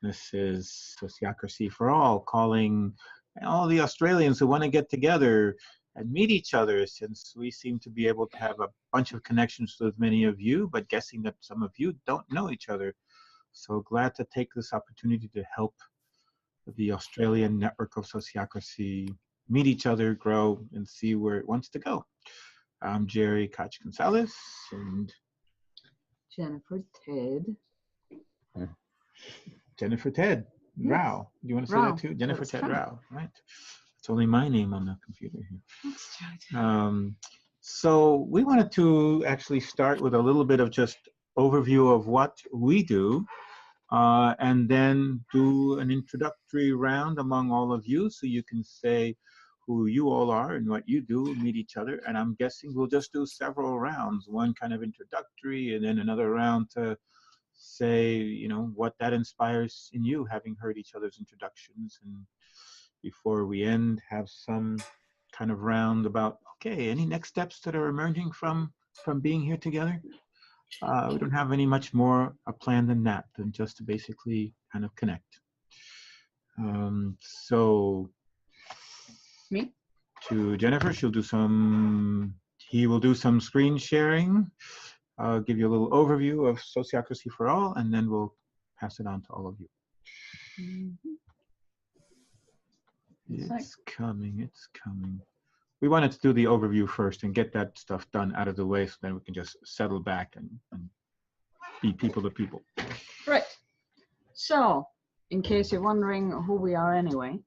This is Sociocracy for All, calling all the Australians who want to get together and meet each other, since we seem to be able to have a bunch of connections with many of you, but guessing that some of you don't know each other. So glad to take this opportunity to help the Australian network of Sociocracy meet each other, grow, and see where it wants to go. I'm Jerry Koch-Gonzalez, and Jennifer Ted. Jennifer Ted Rao. Do you want to say that too? Jennifer Ted Rao, right? It's only my name on the computer here. That's right. So we wanted to actually start with a little bit of just overview of what we do, and then do an introductory round among all of you, so you can say who you all are and what you do, meet each other. And I'm guessing we'll just do several rounds, one kind of introductory and then another round to say, you know, what that inspires in you, having heard each other's introductions. And before we end, have some kind of round about, okay, any next steps that are emerging from being here together? We don't have any much more a plan than that, than just to basically kind of connect. So Me? To Jennifer, he will do some screen sharing. I'll give you a little overview of Sociocracy for All, and then we'll pass it on to all of you. It's coming, it's coming. We wanted to do the overview first and get that stuff done out of the way, so then we can just settle back and be people to people. Right. So, in case you're wondering who we are anyway,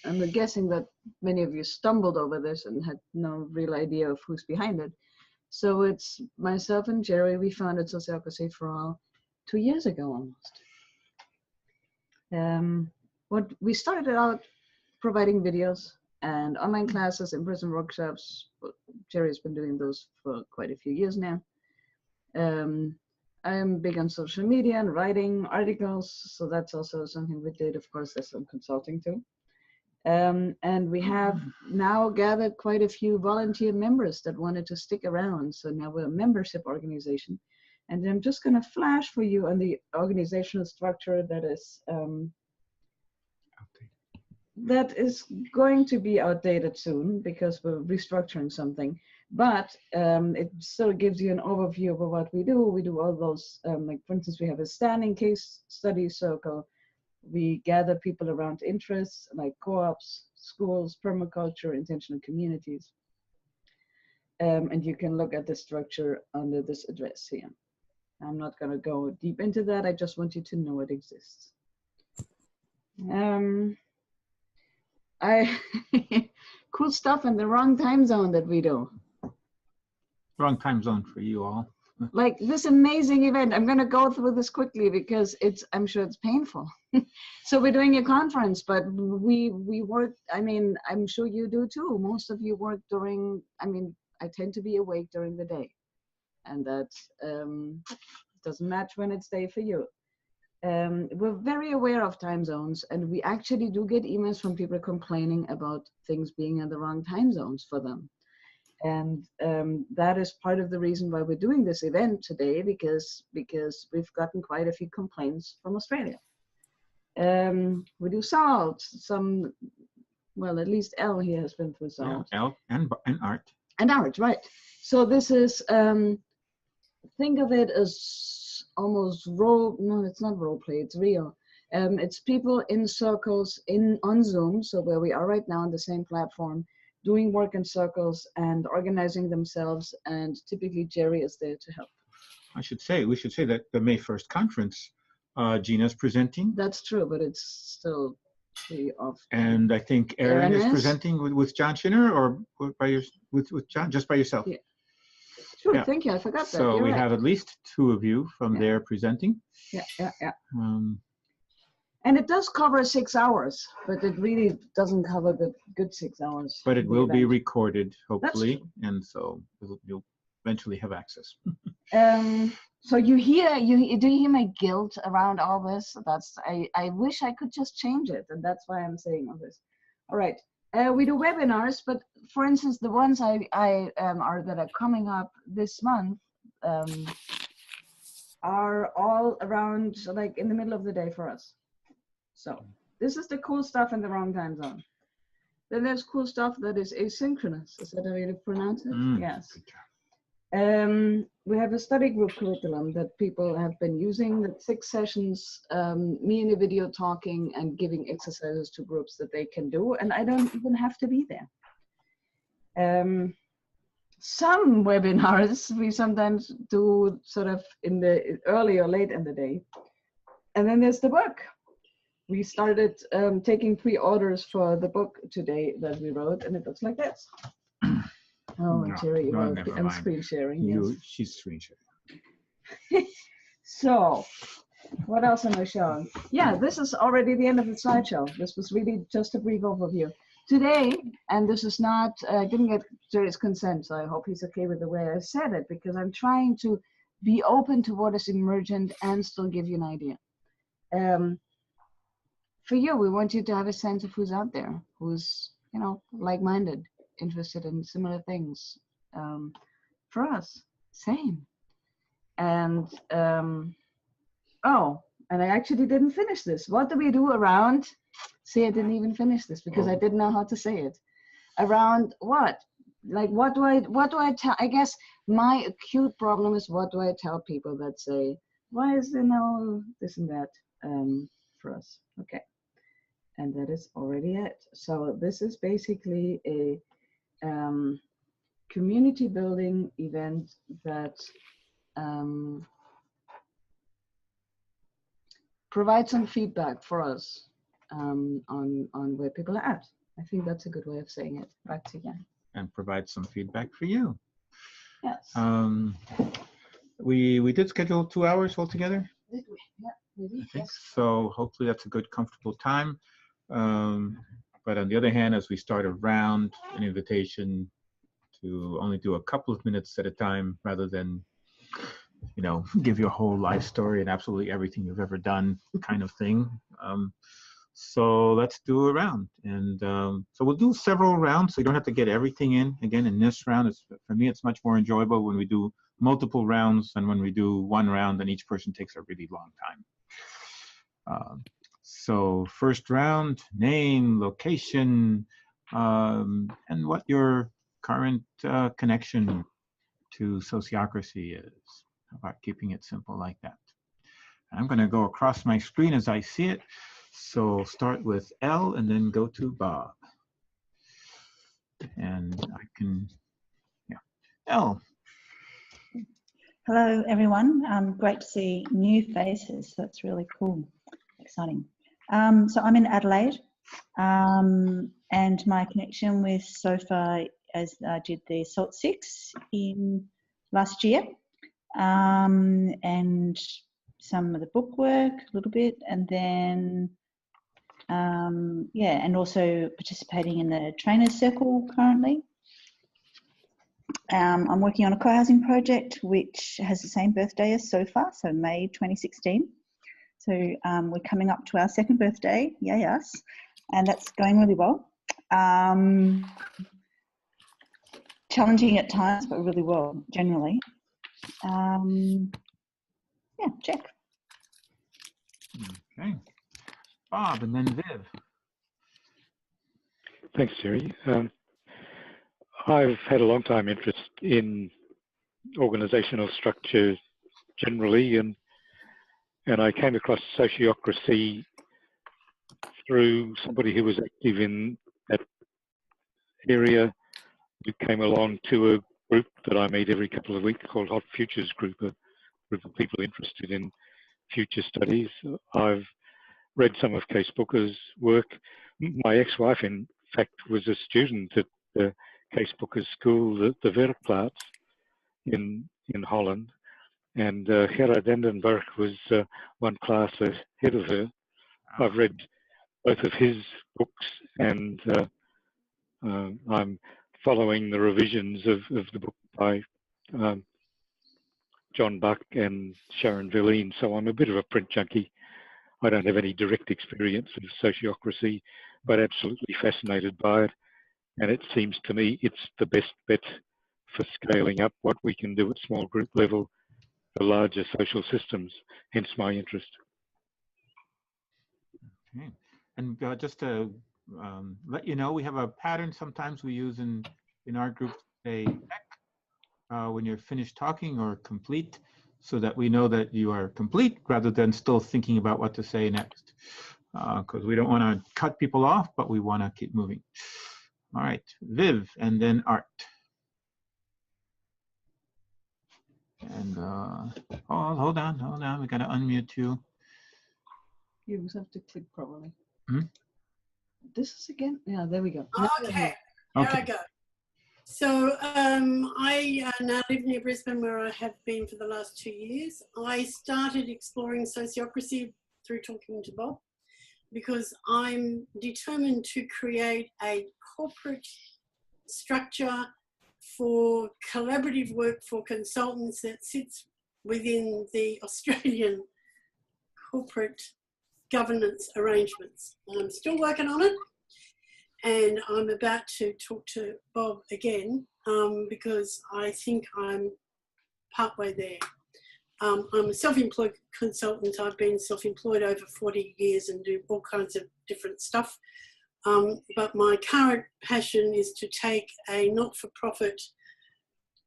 I'm guessing that many of you stumbled over this and had no real idea of who's behind it. So it's myself and Jerry. We founded Sociocracy for All 2 years ago almost. What we started out providing videos and online classes, in-person workshops. Jerry's been doing those for quite a few years now. I'm big on social media and writing articles, so that's also something we did. Of course, there's some consulting too. And we have now gathered quite a few volunteer members that wanted to stick around. So now we're a membership organization. And I'm just going to flash for you on the organizational structure that is going to be outdated soon, because we're restructuring something. But it still gives you an overview of what we do. We do all those, like for instance, we have a standing case study circle. We gather people around interests like co-ops, schools, permaculture, intentional communities. And you can look at the structure under this address here. I'm not going to go deep into that. I just want you to know it exists. Cool stuff in the wrong time zone that we do. Wrong time zone for you all. Like this amazing event. I'm going to go through this quickly because I'm sure it's painful. So we're doing a conference, but we work, I mean, I'm sure you do too. Most of you work during, I mean, I tend to be awake during the day, and that doesn't match when it's day for you. We're very aware of time zones, and we actually do get emails from people complaining about things being in the wrong time zones for them. And that is part of the reason why we're doing this event today, because we've gotten quite a few complaints from Australia. We do salt, well, at least Elle here has been through salt. Yeah, Elle and art. And art, right. So this is, think of it as almost no, it's not role play, it's real. It's people in circles on Zoom, so where we are right now on the same platform, doing work in circles and organizing themselves, and typically Jerry is there to help. We should say that the May 1st conference, Gina's presenting. That's true, but it's still pretty off. And I think Erin is presenting with John Schinner, or with John, just by yourself? Yeah. Sure, yeah. Thank you, I forgot that. So You're we right. have at least 2 of you from there presenting. Yeah. And it does cover 6 hours, but it really doesn't cover the good 6 hours. But it will be recorded, hopefully, and so you'll eventually have access. So do you hear my guilt around all this? I wish I could just change it, and that's why I'm saying all this. All right, we do webinars, but for instance, the ones that are coming up this month. are all around, like in the middle of the day for us. So this is the cool stuff in the wrong time zone. Then there's cool stuff that is asynchronous. Is that how you pronounce it? Yes. Good job. We have a study group curriculum that people have been using, that 6 sessions, me in a video talking and giving exercises to groups that they can do, and I don't even have to be there. Some webinars we sometimes do sort of in the early or late in the day. And then there's the book. We started taking pre-orders for the book today that we wrote, and it looks like this. Oh, No, Jerry, no, well, never I'm mind. screen sharing. You, Yes. she's screen sharing. So, what else am I showing? Yeah, this is already the end of the slideshow. This was really just a brief overview. Today, and this is not, I didn't get Jerry's consent, so I hope he's okay with the way I said it, because I'm trying to be open to what is emergent and still give you an idea. For you, we want you to have a sense of who's out there, who's, you know, like-minded, interested in similar things. For us, same. And oh, and I actually didn't finish this. What do we do around? See, I didn't even finish this because I didn't know how to say it. Around what? Like, what do I tell? I guess my acute problem is, what do I tell people that say, why is there no this and that for us? Okay. And that is already it. So this is basically a community building event that provide some feedback for us on where people are at. I think that's a good way of saying it. Back to you. And provide some feedback for you. Yes. We did schedule 2 hours altogether. Did we? Yeah, maybe. I think Yes. so. Hopefully that's a good, comfortable time. But on the other hand, as we start around, an invitation to only do a couple of minutes at a time, rather than, you know, give your whole life story and absolutely everything you've ever done kind of thing. So let's do a round. And so we'll do several rounds, so you don't have to get everything in. Again, in this round, for me, it's much more enjoyable when we do multiple rounds than when we do one round and each person takes a really long time. So first round, name, location, and what your current connection to sociocracy is. How about keeping it simple like that? I'm going to go across my screen as I see it. So start with L and then go to Bob. And I can, yeah, L. Hello, everyone. Great to see new faces. That's really cool, exciting. So I'm in Adelaide, and my connection with SOFA, as I did the SALT 6 in last year, and some of the book work a little bit, and then yeah, and also participating in the trainers circle currently. I'm working on a co-housing project which has the same birthday as SOFA, so May 2016. So we're coming up to our 2nd birthday, yay us, and that's going really well. Challenging at times, but really well, generally. Yeah, check. Okay. Bob, and then Viv. Thanks, Jerry. I've had a long time interest in organisational structure generally, and I came across sociocracy through somebody who was active in that area, who came along to a group that I meet every couple of weeks called Hot Futures Group, a group of people interested in future studies. I've read some of Kees Booker's work. My ex-wife, in fact, was a student at the Kees Booker's school, the Werkplaats in Holland, and Gerard Dendenberg was one class ahead of her. I've read both of his books, and I'm following the revisions of the book by John Buck and Sharon Verleen, so I'm a bit of a print junkie. I don't have any direct experience of sociocracy, but absolutely fascinated by it. And it seems to me it's the best bet for scaling up what we can do at small group level the larger social systems, hence my interest. Okay. And just to let you know, we have a pattern sometimes we use in our group to say when you're finished talking or complete, so that we know that you are complete rather than still thinking about what to say next. Because we don't want to cut people off, but we want to keep moving. All right, Viv, and then Art. And hold on, we got to unmute you. You just have to click probably. Hmm? This is again? Yeah, there we go. Okay, here I go. So I now live near Brisbane, where I have been for the last 2 years. I started exploring sociocracy through talking to Bob, because I'm determined to create a corporate structure for collaborative work for consultants that sits within the Australian corporate governance arrangements. I'm still working on it, and I'm about to talk to Bob again because I think I'm partway there. I'm a self-employed consultant. I've been self-employed over 40 years and do all kinds of different stuff. But my current passion is to take a not-for-profit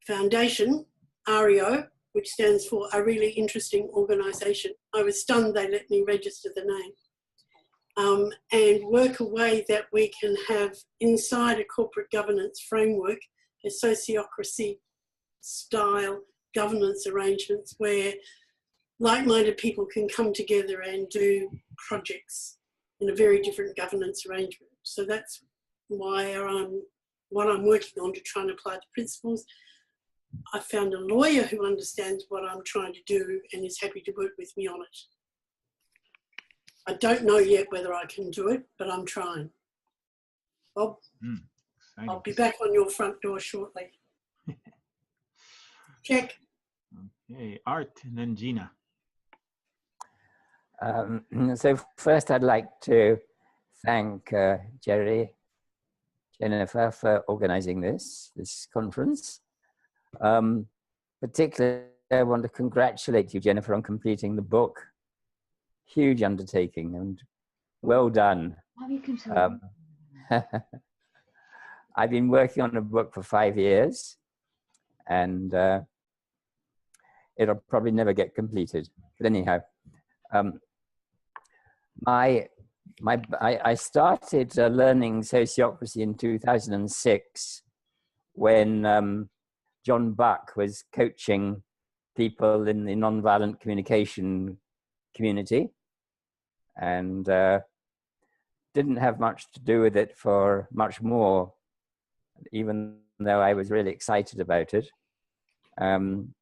foundation, REO, which stands for a really interesting organisation. I was stunned they let me register the name. And work a way that we can have inside a corporate governance framework, a sociocracy style governance arrangements where like-minded people can come together and do projects in a very different governance arrangement. So that's why what I'm working on to try and apply the principles. I found a lawyer who understands what I'm trying to do and is happy to work with me on it. I don't know yet whether I can do it, but I'm trying. Bob, I'll be back on your front door shortly. Check. Okay, Art, and then Gina. So first I'd like to thank Jennifer for organizing this conference. Particularly, I want to congratulate you, Jennifer, on completing the book. Huge undertaking and well done. I've been working on a book for 5 years, and it'll probably never get completed. But anyhow, I started learning sociocracy in 2006 when John Buck was coaching people in the nonviolent communication community, and didn't have much to do with it for much more, even though I was really excited about it. And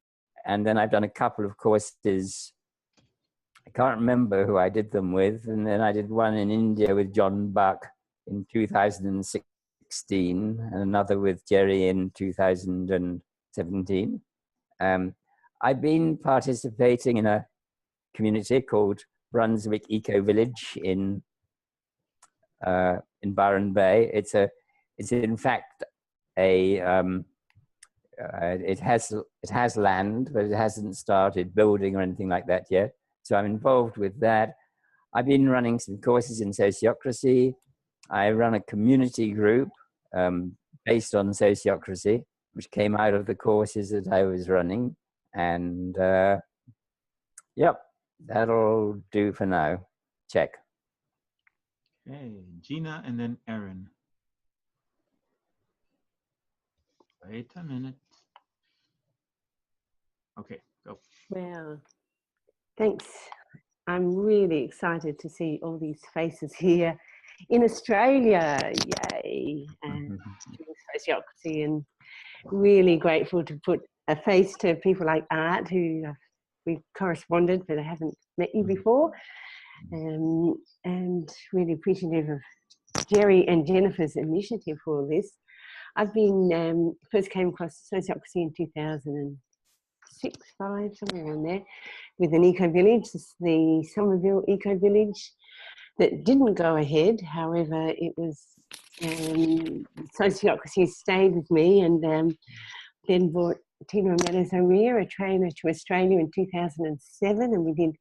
then I've done a couple of courses. I can't remember who I did them with. And then I did one in India with John Buck in 2016 and another with Jerry in 2017. I've been participating in a community called Brunswick Eco Village in Byron Bay. It's in fact it has land, but it hasn't started building or anything like that yet. So I'm involved with that. I've been running some courses in sociocracy. I run a community group based on sociocracy, which came out of the courses that I was running. And yep, that'll do for now. Check. Okay, Gina, and then Erin. Wait a minute. Okay, go. Well, thanks. I'm really excited to see all these faces here in Australia. Yay! And sociocracy, and really grateful to put a face to people like Art, who we've corresponded, but I haven't met you before. And really appreciative of Jerry and Jennifer's initiative for all this. I've been, first came across sociocracy in 2006, 5, somewhere around there, with an eco-village, the Somerville Eco-Village, that didn't go ahead. However, it was, sociocracy stayed with me, and then brought Tina Meadows-O'Meara, a trainer, to Australia in 2007, and we did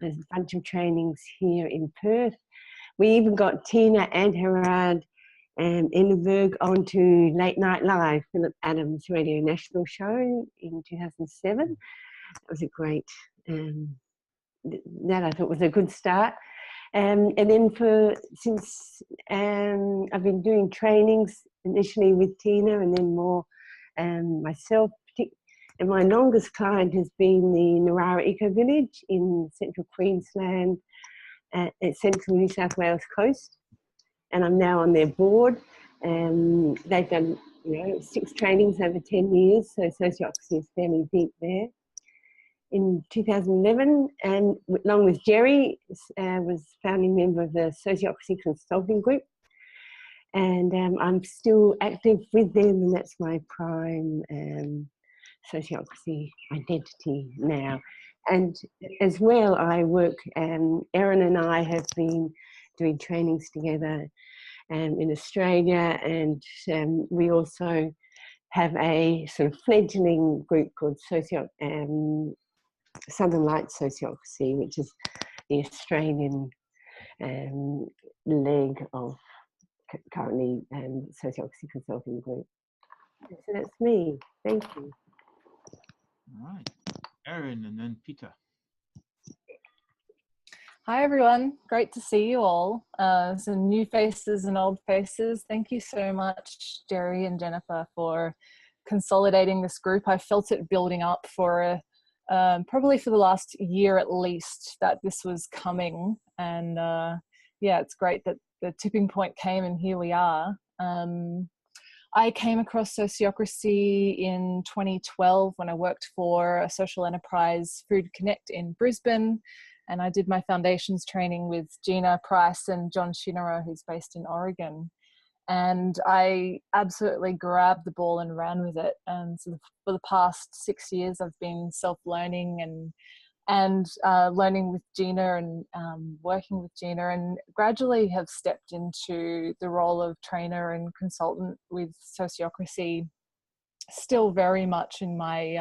a bunch of trainings here in Perth. We even got Tina and Gerard Enneberg onto Late Night Live, Philip Adams' Radio National show in 2007. That was a great, that I thought was a good start. And then since I've been doing trainings initially with Tina and then more myself, and my longest client has been the Narara Eco Village in central Queensland, at central New South Wales coast, and I'm now on their board. They've done 6 trainings over 10 years, so sociocracy is fairly deep there. In 2011, and along with Jerry, was founding member of the Sociocracy Consulting Group, and I'm still active with them, and that's my prime sociocracy identity now. And as well, I work, Erin and I have been doing trainings together in Australia, and we also have a sort of fledgling group called Southern Lights Sociocracy, which is the Australian leg of currently Sociocracy Consulting Group. So that's me. Thank you. All right, Erin, and then Peter. Hi everyone, great to see you all. Some new faces and old faces. Thank you so much, Jerry and Jennifer, for consolidating this group. I felt it building up for probably for the last year at least, that this was coming, and yeah, it's great that the tipping point came and here we are. I came across sociocracy in 2012 when I worked for a social enterprise, Food Connect in Brisbane, and I did my foundations training with Gina Price and John Shinnerer, who's based in Oregon. And I absolutely grabbed the ball and ran with it. And so for the past 6 years, I've been self-learning and learning with Gina and working with Gina, and gradually have stepped into the role of trainer and consultant with sociocracy, still very much in my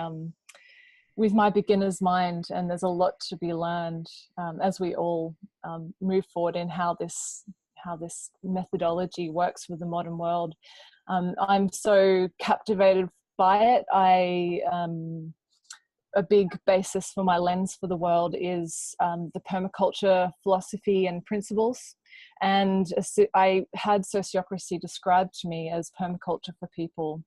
with my beginner's mind. And there's a lot to be learned as we all move forward in how this methodology works with the modern world. I'm so captivated by it. A big basis for my lens for the world is the permaculture philosophy and principles. And I had sociocracy described to me as permaculture for people.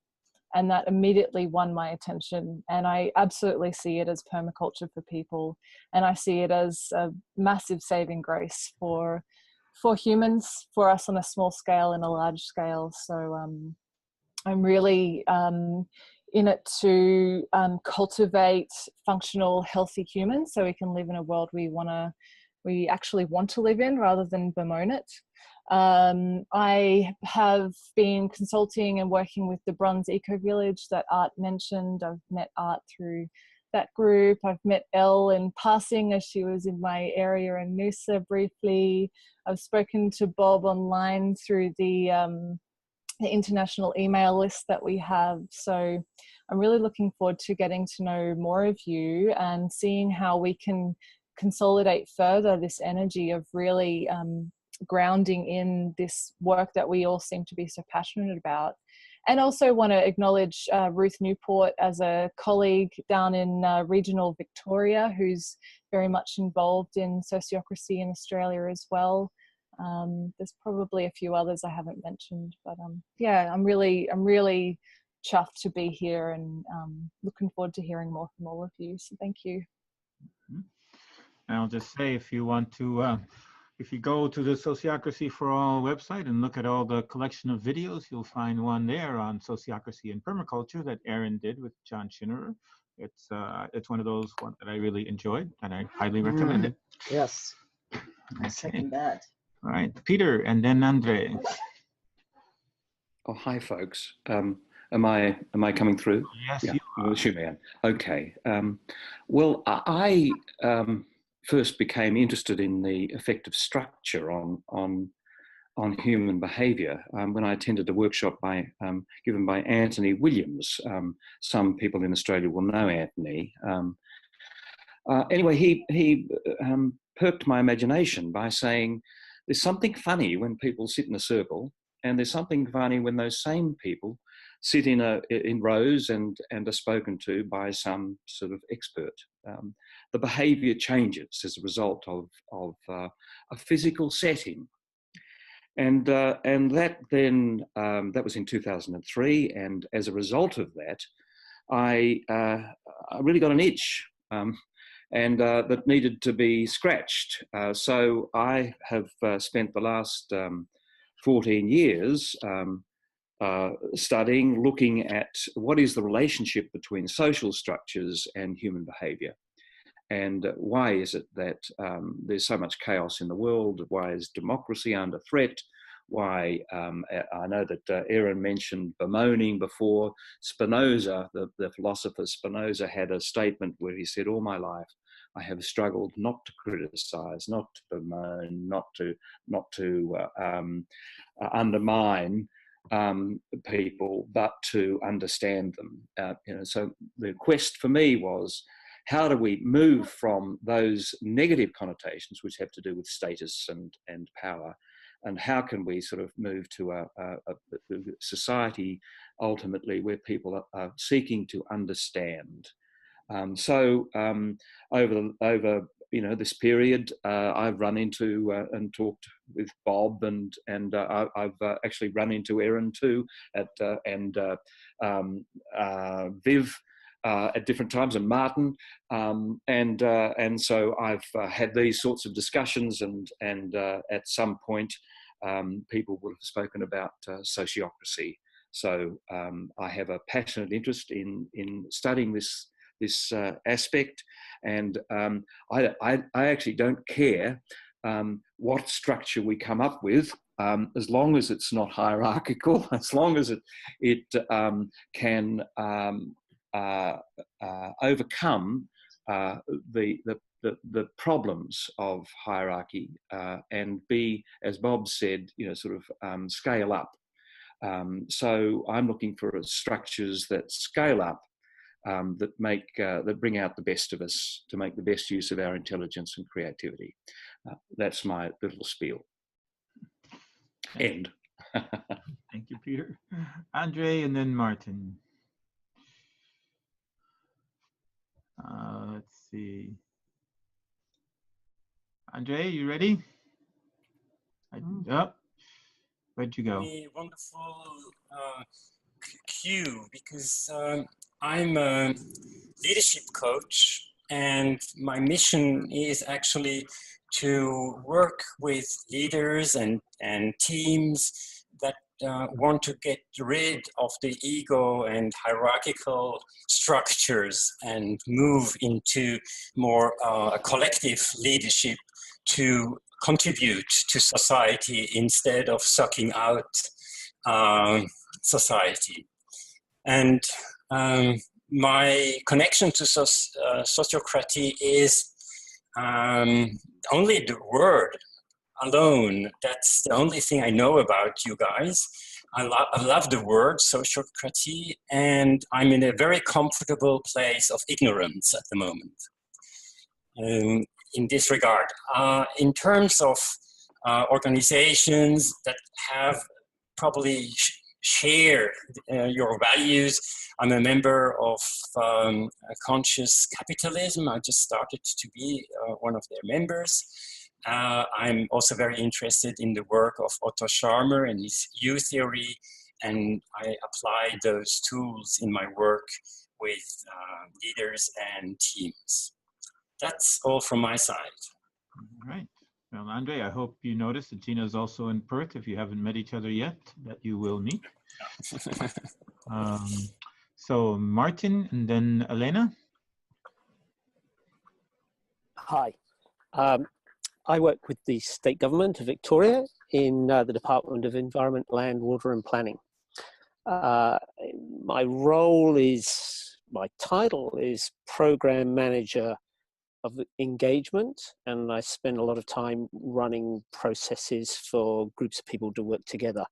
And that immediately won my attention. And I absolutely see it as permaculture for people. And I see it as a massive saving grace for humans, for us on a small scale and a large scale. So I'm really in it to cultivate functional, healthy humans so we can live in a world we actually want to live in rather than bemoan it. I have been consulting and working with the Bronze Eco Village that Art mentioned. I've met Art through that group. I've met Elle in passing as she was in my area in Noosa briefly. I've spoken to Bob online through the international email list that we have. So I'm really looking forward to getting to know more of you and seeing how we can consolidate further this energy of really grounding in this work that we all seem to be so passionate about. And also want to acknowledge Ruth Newport as a colleague down in regional Victoria, who's very much involved in sociocracy in Australia as well. There's probably a few others I haven't mentioned, but yeah, I'm really chuffed to be here, and looking forward to hearing more from all of you. So thank you. And I'll just say, if you want to, if you go to the Sociocracy for All website and look at all the collection of videos, you'll find one there on sociocracy and permaculture that Erin did with John Shinnerer. It's one of those ones that I really enjoyed, and I highly recommend it. Yes, I Okay. second that. All right, Peter, and then Andre. Oh, hi, folks. Am I coming through? Yes, yeah, you I'm assuming I am. Okay. Well, I first became interested in the effect of structure on on human behaviour when I attended a workshop given by Anthony Williams. Some people in Australia will know Anthony. Anyway, he perked my imagination by saying, there's something funny when people sit in a circle, and there's something funny when those same people sit in rows and are spoken to by some sort of expert. The behaviour changes as a result of a physical setting. And that then, that was in 2003, and as a result of that, I really got an itch. And that needed to be scratched. So I have spent the last 14 years studying, looking at what is the relationship between social structures and human behaviour. And why is it that there's so much chaos in the world? Why is democracy under threat? Why, I know that Erin mentioned bemoaning before. Spinoza, the philosopher Spinoza, had a statement where he said, all my life I have struggled not to criticize, not to bemoan, not to undermine people, but to understand them. So the quest for me was, how do we move from those negative connotations which have to do with status and power, and how can we sort of move to a society ultimately where people are seeking to understand? So over this period, I've run into and talked with Bob, and I've actually run into Erin too, and Viv at different times, and Martin, and so I've had these sorts of discussions, and at some point people will have spoken about sociocracy. So I have a passionate interest in studying this aspect, and I actually don't care what structure we come up with, as long as it's not hierarchical, as long as it can overcome the problems of hierarchy and be, as Bob said, sort of scale up. So I'm looking for structures that scale up, that bring out the best of us, to make the best use of our intelligence and creativity. That's my little spiel. End. Thank you, Peter. Andre, and then Martin. Let's see. Andre, you ready? Oh, where'd you go? A wonderful cue, because I'm a leadership coach, and my mission is actually to work with leaders and teams that want to get rid of the ego and hierarchical structures and move into more collective leadership to contribute to society instead of sucking out society. And my connection to sociocracy is only the word alone. That's the only thing I know about you guys. I love the word sociocracy, and I'm in a very comfortable place of ignorance at the moment. In this regard, in terms of organizations that have probably share your values, I'm a member of Conscious Capitalism. I just started to be one of their members. I'm also very interested in the work of Otto Scharmer and his U theory, and I apply those tools in my work with leaders and teams. That's all from my side. All right. Well, Andre, I hope you noticed that Gina is also in Perth. If you haven't met each other yet, that you will meet. So Martin, and then Elena. Hi. I work with the state government of Victoria in the Department of Environment, Land, Water and Planning. My title is Program Manager of engagement, and I spend a lot of time running processes for groups of people to work together.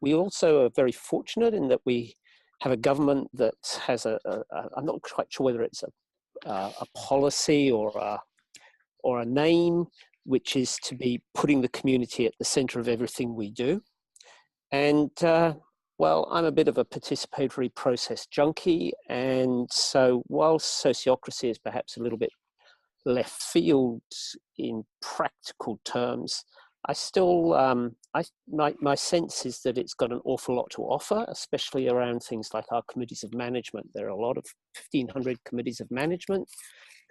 We also are very fortunate in that we have a government that has I'm not quite sure whether it's a policy or a name, which is to be putting the community at the centre of everything we do. And well, I'm a bit of a participatory process junkie, and so while sociocracy is perhaps a little bit left field in practical terms, I still, my sense is that it's got an awful lot to offer, especially around things like our committees of management. There are a lot of 1,500 committees of management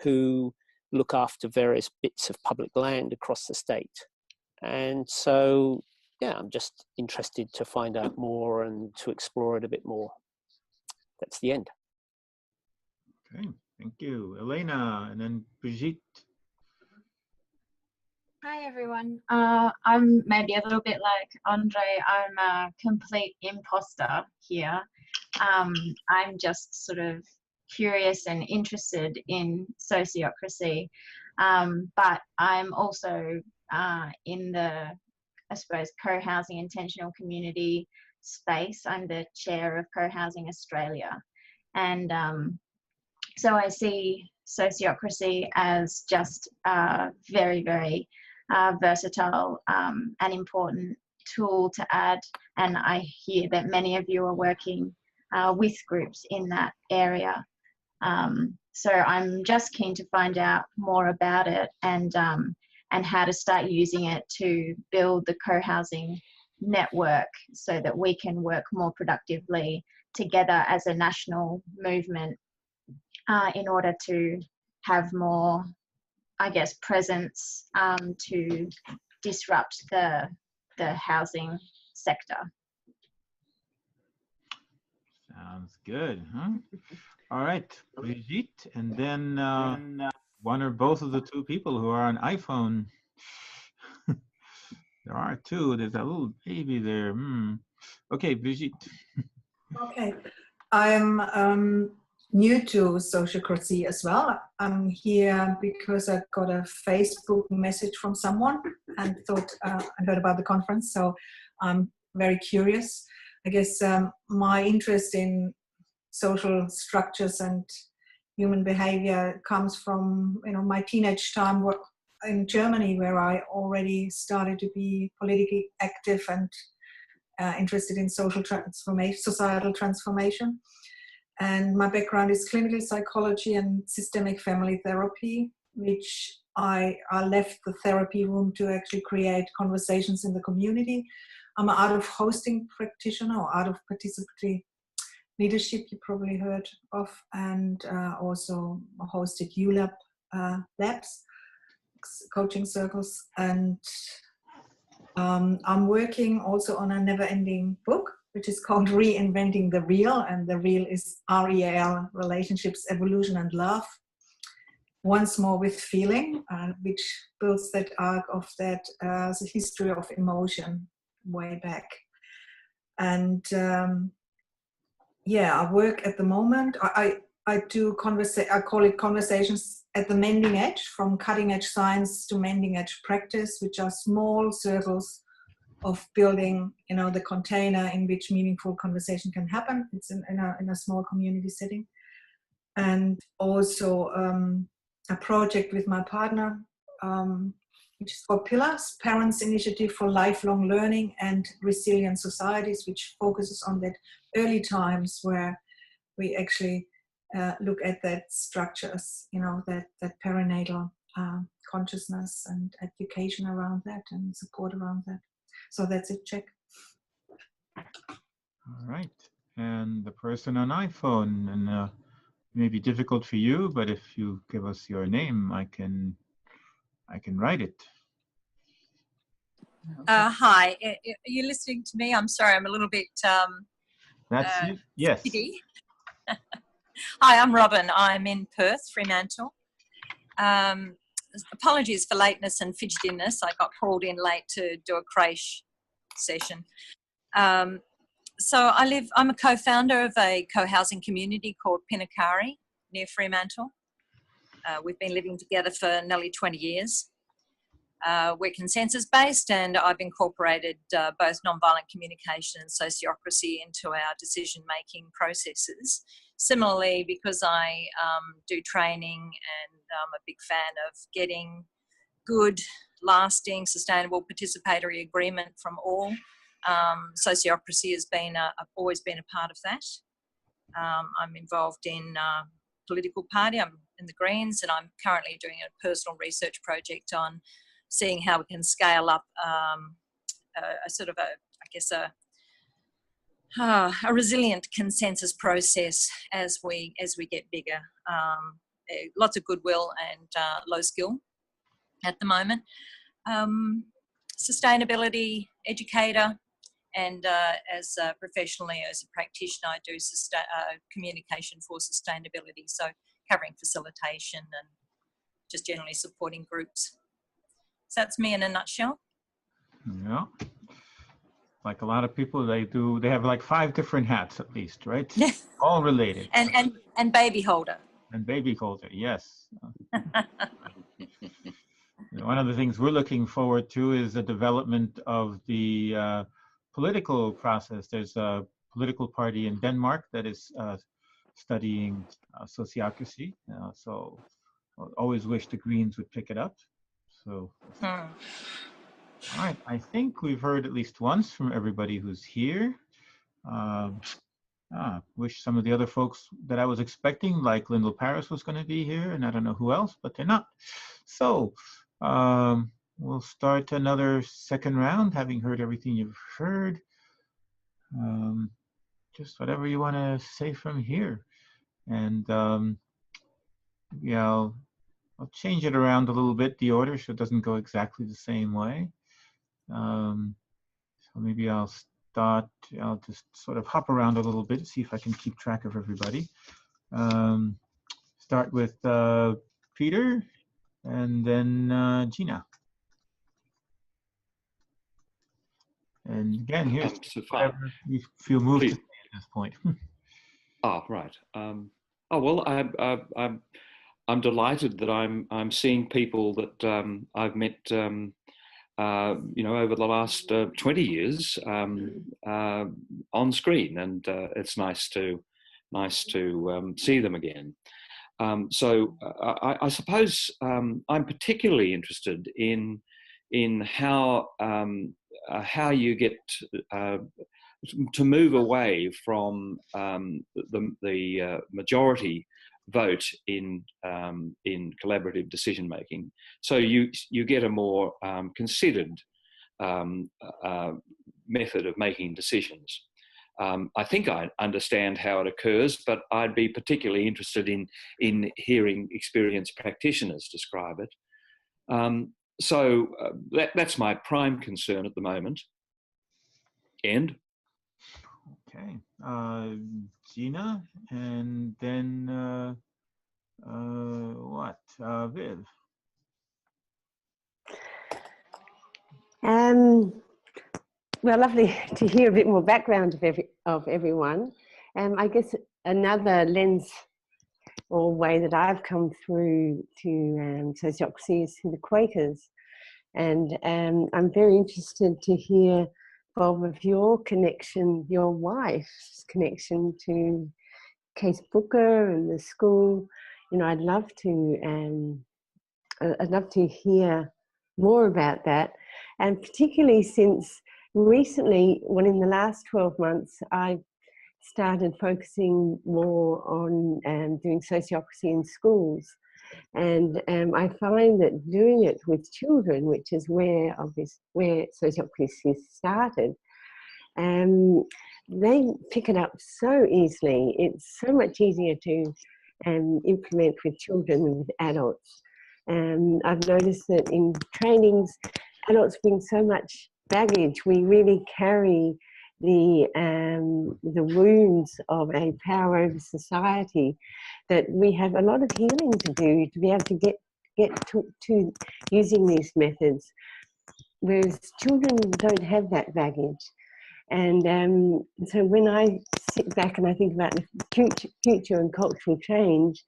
who look after various bits of public land across the state. And so, yeah, I'm just interested to find out more and to explore it a bit more. That's the end. Okay, thank you. Elena, and then Brigitte. Hi everyone. I'm maybe a little bit like Andre. I'm a complete imposter here. I'm just sort of curious and interested in sociocracy, but I'm also in the, I suppose, co-housing intentional community space. I'm the chair of Co-Housing Australia, and so I see sociocracy as just very, very versatile and important tool to add, and I hear that many of you are working with groups in that area. So I'm just keen to find out more about it and how to start using it to build the co-housing network so that we can work more productively together as a national movement in order to have more, I guess, presence to disrupt the housing sector. Sounds good, huh? All right, Brigitte, and then one or both of the two people who are on iPhone. There are two. There's a little baby there. Okay, Brigitte. Okay, I'm new to sociocracy as well. I'm here because I got a Facebook message from someone and thought I heard about the conference, so I'm very curious. I guess my interest in social structures and human behavior comes from my teenage time in Germany, where I already started to be politically active and interested in social transformation, societal transformation. And my background is clinical psychology and systemic family therapy, which I left the therapy room to actually create conversations in the community. I'm an art of hosting practitioner, or art of participatory leadership you probably heard of, and also hosted ULAB labs, coaching circles. And I'm working also on a never-ending book, which is called Reinventing the Real, and the real is REAL, relationships, evolution, and love. Once more with feeling, which builds that arc of that the history of emotion way back. And yeah, I work at the moment. I do I call it conversations at the mending edge, from cutting edge science to mending edge practice, which are small circles of building, the container in which meaningful conversation can happen. It's in a small community setting. And also a project with my partner, which is called Pillars, Parents Initiative for Lifelong Learning and Resilient Societies, which focuses on that early times where we actually look at that structures, that perinatal consciousness and education around that and support around that. So that's it, check. All right, and the person on iPhone, and may be difficult for you, but if you give us your name, I can write it. Hi, are you listening to me? I'm sorry, I'm a little bit That's it? Yes. giddy. Hi, I'm Robin. I'm in Perth, Fremantle. Apologies for lateness and fidgetiness. I got called in late to do a creche session. So I'm a co-founder of a co-housing community called Pinakari near Fremantle. We've been living together for nearly 20 years. We're consensus-based, and I've incorporated both nonviolent communication and sociocracy into our decision-making processes. Similarly, because I do training and I'm a big fan of getting good, lasting, sustainable participatory agreement from all, sociocracy has been always been a part of that. I'm involved in political party. I'm in the Greens, and I'm currently doing a personal research project on seeing how we can scale up a sort of a resilient consensus process as we get bigger. Lots of goodwill and low skill at the moment. Sustainability educator, and professionally as a practitioner, I do communication for sustainability, so covering facilitation and just generally supporting groups. So that's me in a nutshell. Yeah. Like a lot of people, they have like 5 different hats at least, right? All related. And baby holder. And baby holder, yes. One of the things we're looking forward to is the development of the political process. There's a political party in Denmark that is studying sociocracy. So I always wish the Greens would pick it up. So, all right, I think we've heard at least once from everybody who's here. Wish some of the other folks that I was expecting, like Lyndall Paris, was going to be here, and I don't know who else, but they're not. So we'll start another second round, having heard everything you've heard. Just whatever you want to say from here. And yeah, I'll change it around a little bit, the order, so it doesn't go exactly the same way. So maybe I'll just sort of hop around a little bit, see if I can keep track of everybody. Start with Peter, and then Gina. And again, here's whatever you feel moved to say at this point. Oh, right. Well, I'm delighted that I'm seeing people that I've met, over the last 20 years on screen, and it's nice to see them again. So I suppose I'm particularly interested in how you get to move away from the majority vote in collaborative decision making, so you get a more considered method of making decisions. I think I understand how it occurs, but I'd be particularly interested in hearing experienced practitioners describe it. So that's my prime concern at the moment. End. Okay, Gina, and then Viv. Well, lovely to hear a bit more background of everyone. I guess another lens or way that I've come through to sociocracy is through the Quakers. And I'm very interested to hear, Bob, of your connection, your wife's connection to Case Booker and the school. I'd love to hear more about that. And particularly since recently, in the last 12 months, I've started focusing more on doing sociocracy in schools. And I find that doing it with children, which is where sociocracy started, they pick it up so easily. It's so much easier to implement with children than with adults. I've noticed that in trainings, adults bring so much baggage. We really carry the wounds of a power over society, that we have a lot of healing to do to be able to get to using these methods, whereas children don't have that baggage. And so when I sit back and I think about the future and cultural change,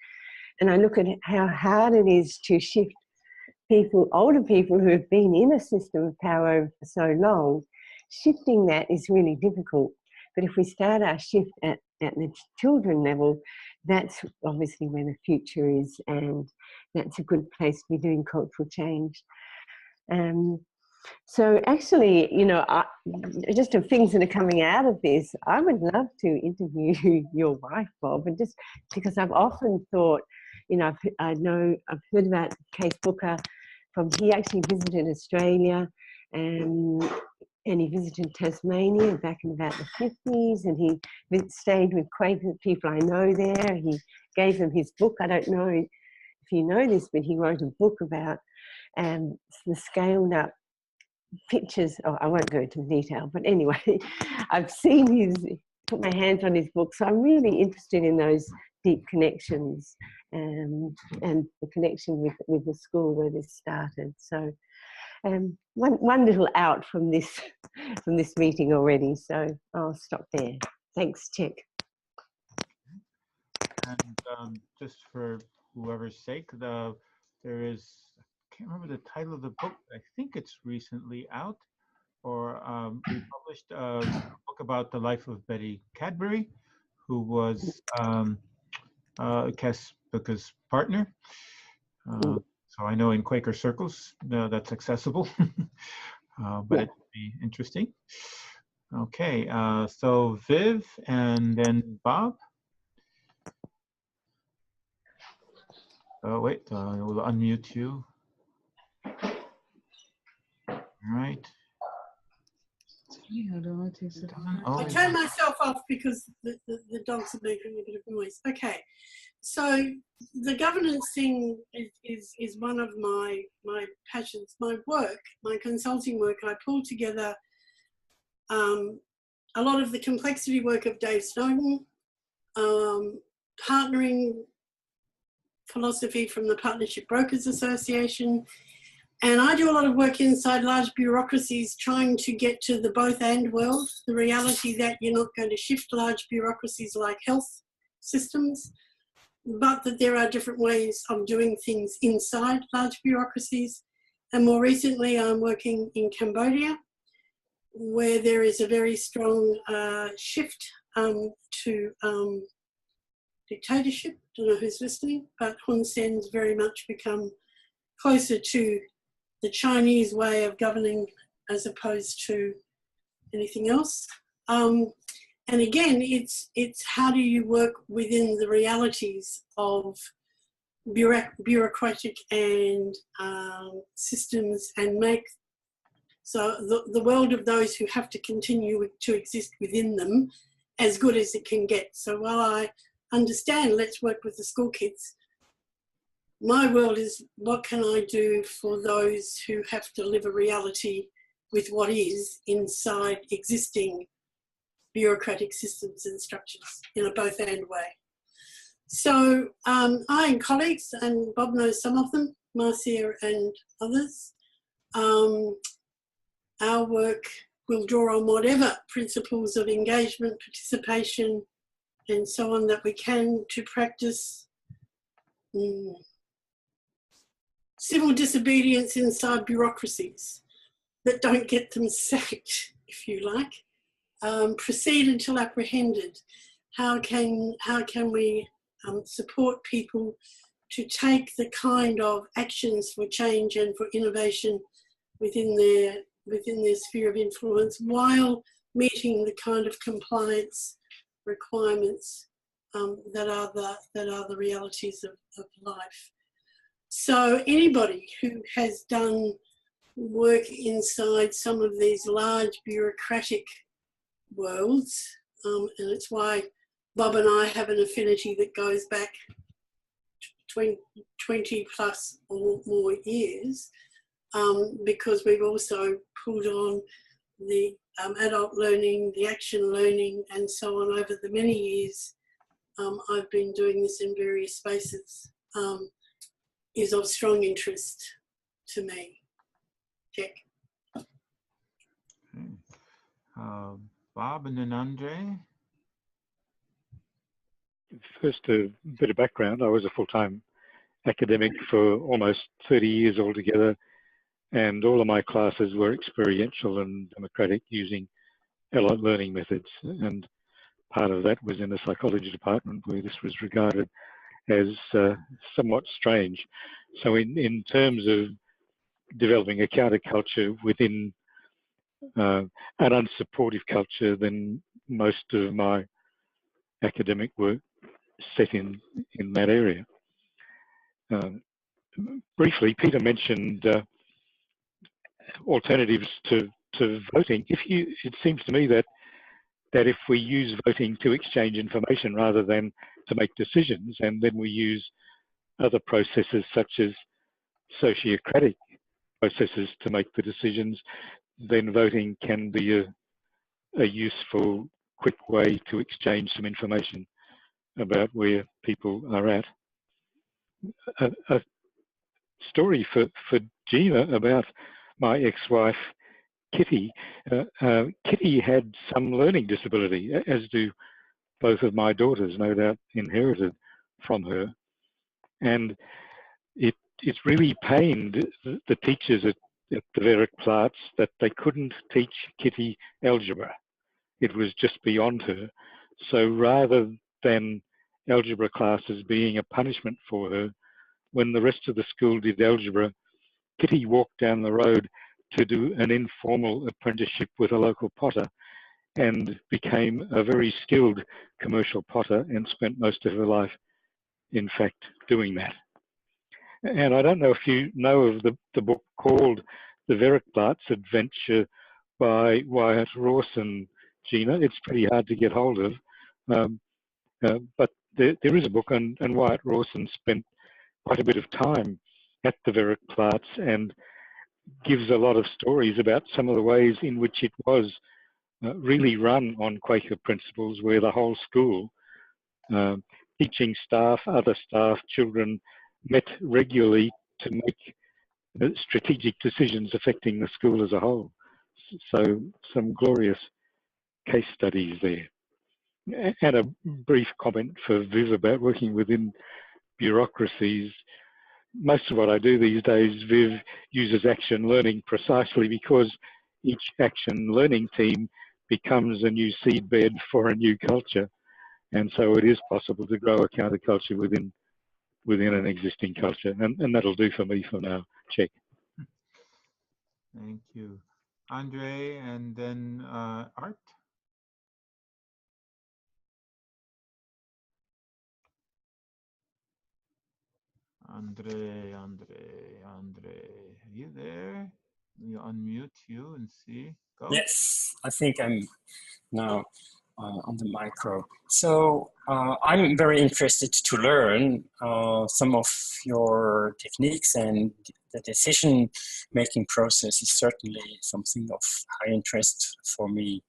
And I look at how hard it is to shift people, older people who have been in a system of power for so long. Shifting that is really difficult. But if we start our shift at the children level, that's obviously where the future is, and that's a good place to be doing cultural change. So actually, you know, just the things that are coming out of this, I would love to interview your wife, Bob, and just because I've often thought, you know, I've heard about Case Booker he actually visited Australia, and he visited Tasmania back in about the 50s, and he stayed with Quaker people I know there. He gave them his book. I don't know if you know this, but he wrote a book about the scaled up pictures. Oh, I won't go into detail, but anyway, I've seen put my hands on his book, so I'm really interested in those deep connections and the connection with the school where this started. So one little out from this meeting already, so I'll stop there. Thanks, Chick. And just for whoever's sake, there is, I can't remember the title of the book. I think it's recently out, or we published a book about the life of Betty Cadbury, who was Cass Booker's partner. So I know in Quaker circles that's accessible, but it'd be interesting. Okay, so Viv and then Bob. Oh, wait, we'll unmute you. All right. I turned myself off because the dogs are making a bit of noise. Okay, so the governance thing is one of my passions. My work, my consulting work, I pull together a lot of the complexity work of Dave Snowden, partnering philosophy from the Partnership Brokers Association, and I do a lot of work inside large bureaucracies trying to get to the both and world, the reality that you're not going to shift large bureaucracies like health systems, but that there are different ways of doing things inside large bureaucracies. And more recently, I'm working in Cambodia, where there is a very strong shift to dictatorship. Don't know who's listening, but Hun Sen's very much become closer to the Chinese way of governing as opposed to anything else. And again, it's how do you work within the realities of bureaucratic and systems, and make so the world of those who have to continue to exist within them as good as it can get. So while I understand let's work with the school kids, my world is what can I do for those who have to live a reality with what is inside existing bureaucratic systems and structures in a both and way. So I and colleagues, and Bob knows some of them, Marcia and others, our work will draw on whatever principles of engagement, participation, and so on that we can to practice civil disobedience inside bureaucracies that don't get them sacked, if you like. Proceed until apprehended. How can we support people to take the kind of actions for change and for innovation within their sphere of influence while meeting the kind of compliance requirements that are the realities of life. So anybody who has done work inside some of these large bureaucratic worlds, and it's why Bob and I have an affinity that goes back 20 plus or more years, because we've also pulled on the adult learning, the action learning, and so on over the many years I've been doing this in various spaces, is of strong interest to me. Check. Okay. Bob and then Andre. First, a bit of background. I was a full-time academic for almost 30 years altogether, and all of my classes were experiential and democratic using allied learning methods. And part of that was in the psychology department, where this was regarded as somewhat strange. So in terms of developing a counterculture within an unsupportive culture, then most of my academic work set in that area. Briefly, Peter mentioned alternatives to voting. It seems to me that if we use voting to exchange information rather than to make decisions, and then we use other processes such as sociocratic processes to make the decisions, then voting can be a useful, quick way to exchange some information about where people are at. A story for Gina about my ex-wife, Kitty. Kitty had some learning disability, as do both of my daughters, no doubt inherited from her. And it really pained the teachers at the Werkplatz that they couldn't teach Kitty algebra. It was just beyond her. So rather than algebra classes being a punishment for her, when the rest of the school did algebra, Kitty walked down the road to do an informal apprenticeship with a local potter and became a very skilled commercial potter and spent most of her life, in fact, doing that. And I don't know if you know of the book called The Werkplatz Adventure by Wyatt Rawson, Gina. It's pretty hard to get hold of. But there is a book, and Wyatt Rawson spent quite a bit of time at the Werkplatz and gives a lot of stories about some of the ways in which it was really run on Quaker principles, where the whole school, teaching staff, other staff, children, met regularly to make strategic decisions affecting the school as a whole. So some glorious case studies there. And a brief comment for Viv about working within bureaucracies. Most of what I do these days, Viv uses action learning precisely because each action learning team becomes a new seedbed for a new culture. And so it is possible to grow a counterculture within an existing culture. And that'll do for me for now. Check. Thank you. Andre, and then Art. Andre, are you there? You unmute you and see. Go. Yes, I think I'm now on the micro. So I'm very interested to learn some of your techniques, and the decision-making process is certainly something of high interest for me.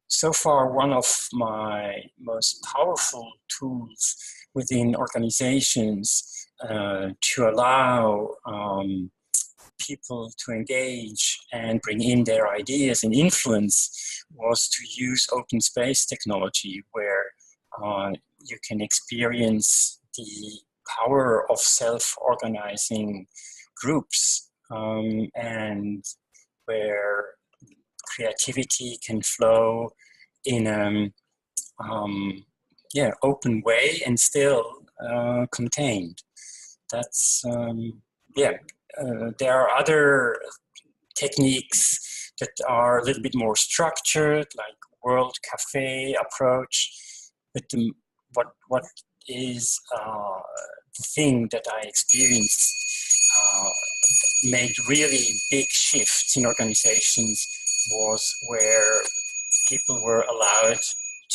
So far, one of my most powerful tools within organizations to allow people to engage and bring in their ideas and influence was to use open space technology, where you can experience the power of self-organizing groups and where creativity can flow in an open way and still contained. That's, there are other techniques that are a little bit more structured, like World Cafe approach. But what is the thing that I experienced made really big shifts in organizations was where people were allowed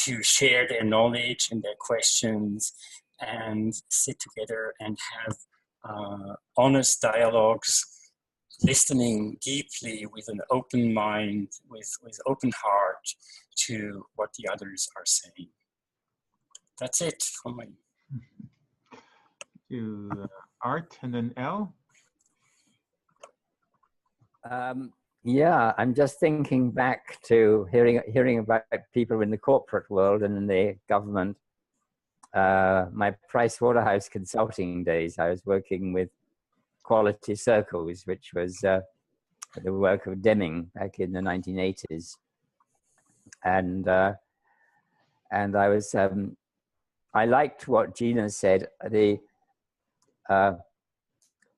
to share their knowledge and their questions and sit together and have honest dialogues, listening deeply with an open mind, with open heart to what the others are saying. That's it from me. Thank you, Art, and then Elle. Yeah, I'm just thinking back to hearing about people in the corporate world and in the government. my Pricewaterhouse consulting days, I was working with Quality Circles, which was the work of Deming back in the 1980s. And I was, I liked what Gina said.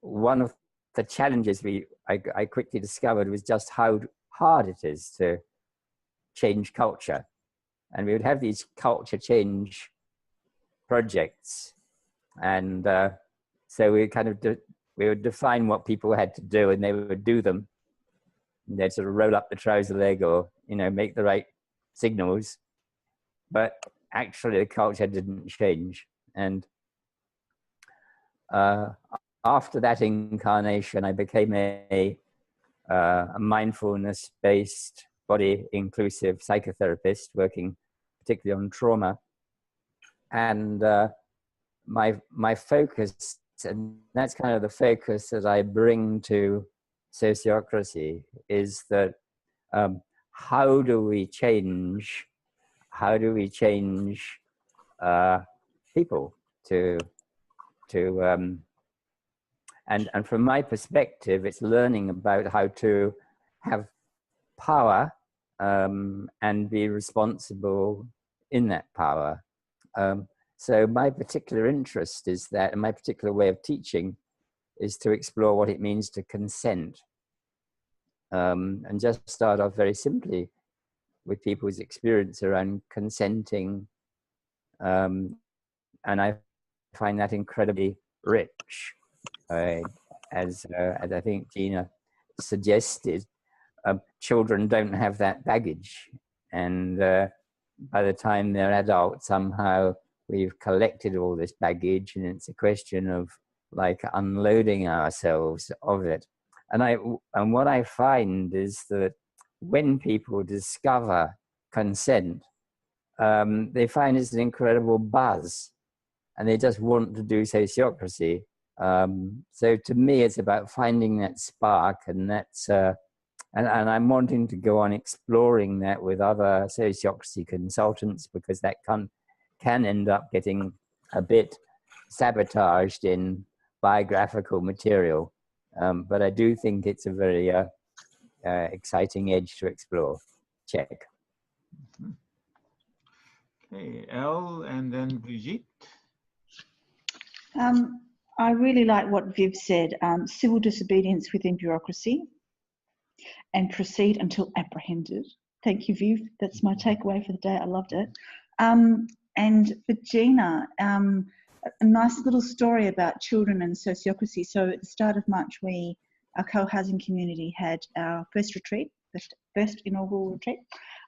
One of the challenges I quickly discovered was just how hard it is to change culture. And we would have these culture change projects. And so we kind of, we would define what people had to do and they would do them. And they'd sort of roll up the trouser leg or, you know, make the right signals. But actually the culture didn't change. And after that incarnation, I became a mindfulness-based, body-inclusive psychotherapist working particularly on trauma. And my focus, and that's kind of the focus that I bring to sociocracy, is that how do we change people and from my perspective, it's learning about how to have power and be responsible in that power. So my particular interest is that, and my particular way of teaching is to explore what it means to consent. And just start off very simply with people's experience around consenting. And I find that incredibly rich. As I think Gina suggested, children don't have that baggage. And by the time they're adults, somehow we've collected all this baggage, and it's a question of like unloading ourselves of it. And what I find is that when people discover consent, they find it's an incredible buzz, and they just want to do sociocracy. So to me, it's about finding that spark, and that's and I'm wanting to go on exploring that with other sociocracy consultants, because that can end up getting a bit sabotaged in biographical material. But I do think it's a very exciting edge to explore. Check. Okay, Elle and then Brigitte. I really like what Viv said, civil disobedience within bureaucracy and proceed until apprehended. Thank you, Viv. That's my takeaway for the day. I loved it. And for Gina, a nice little story about children and sociocracy. So at the start of March, our co-housing community had our first retreat, first inaugural retreat.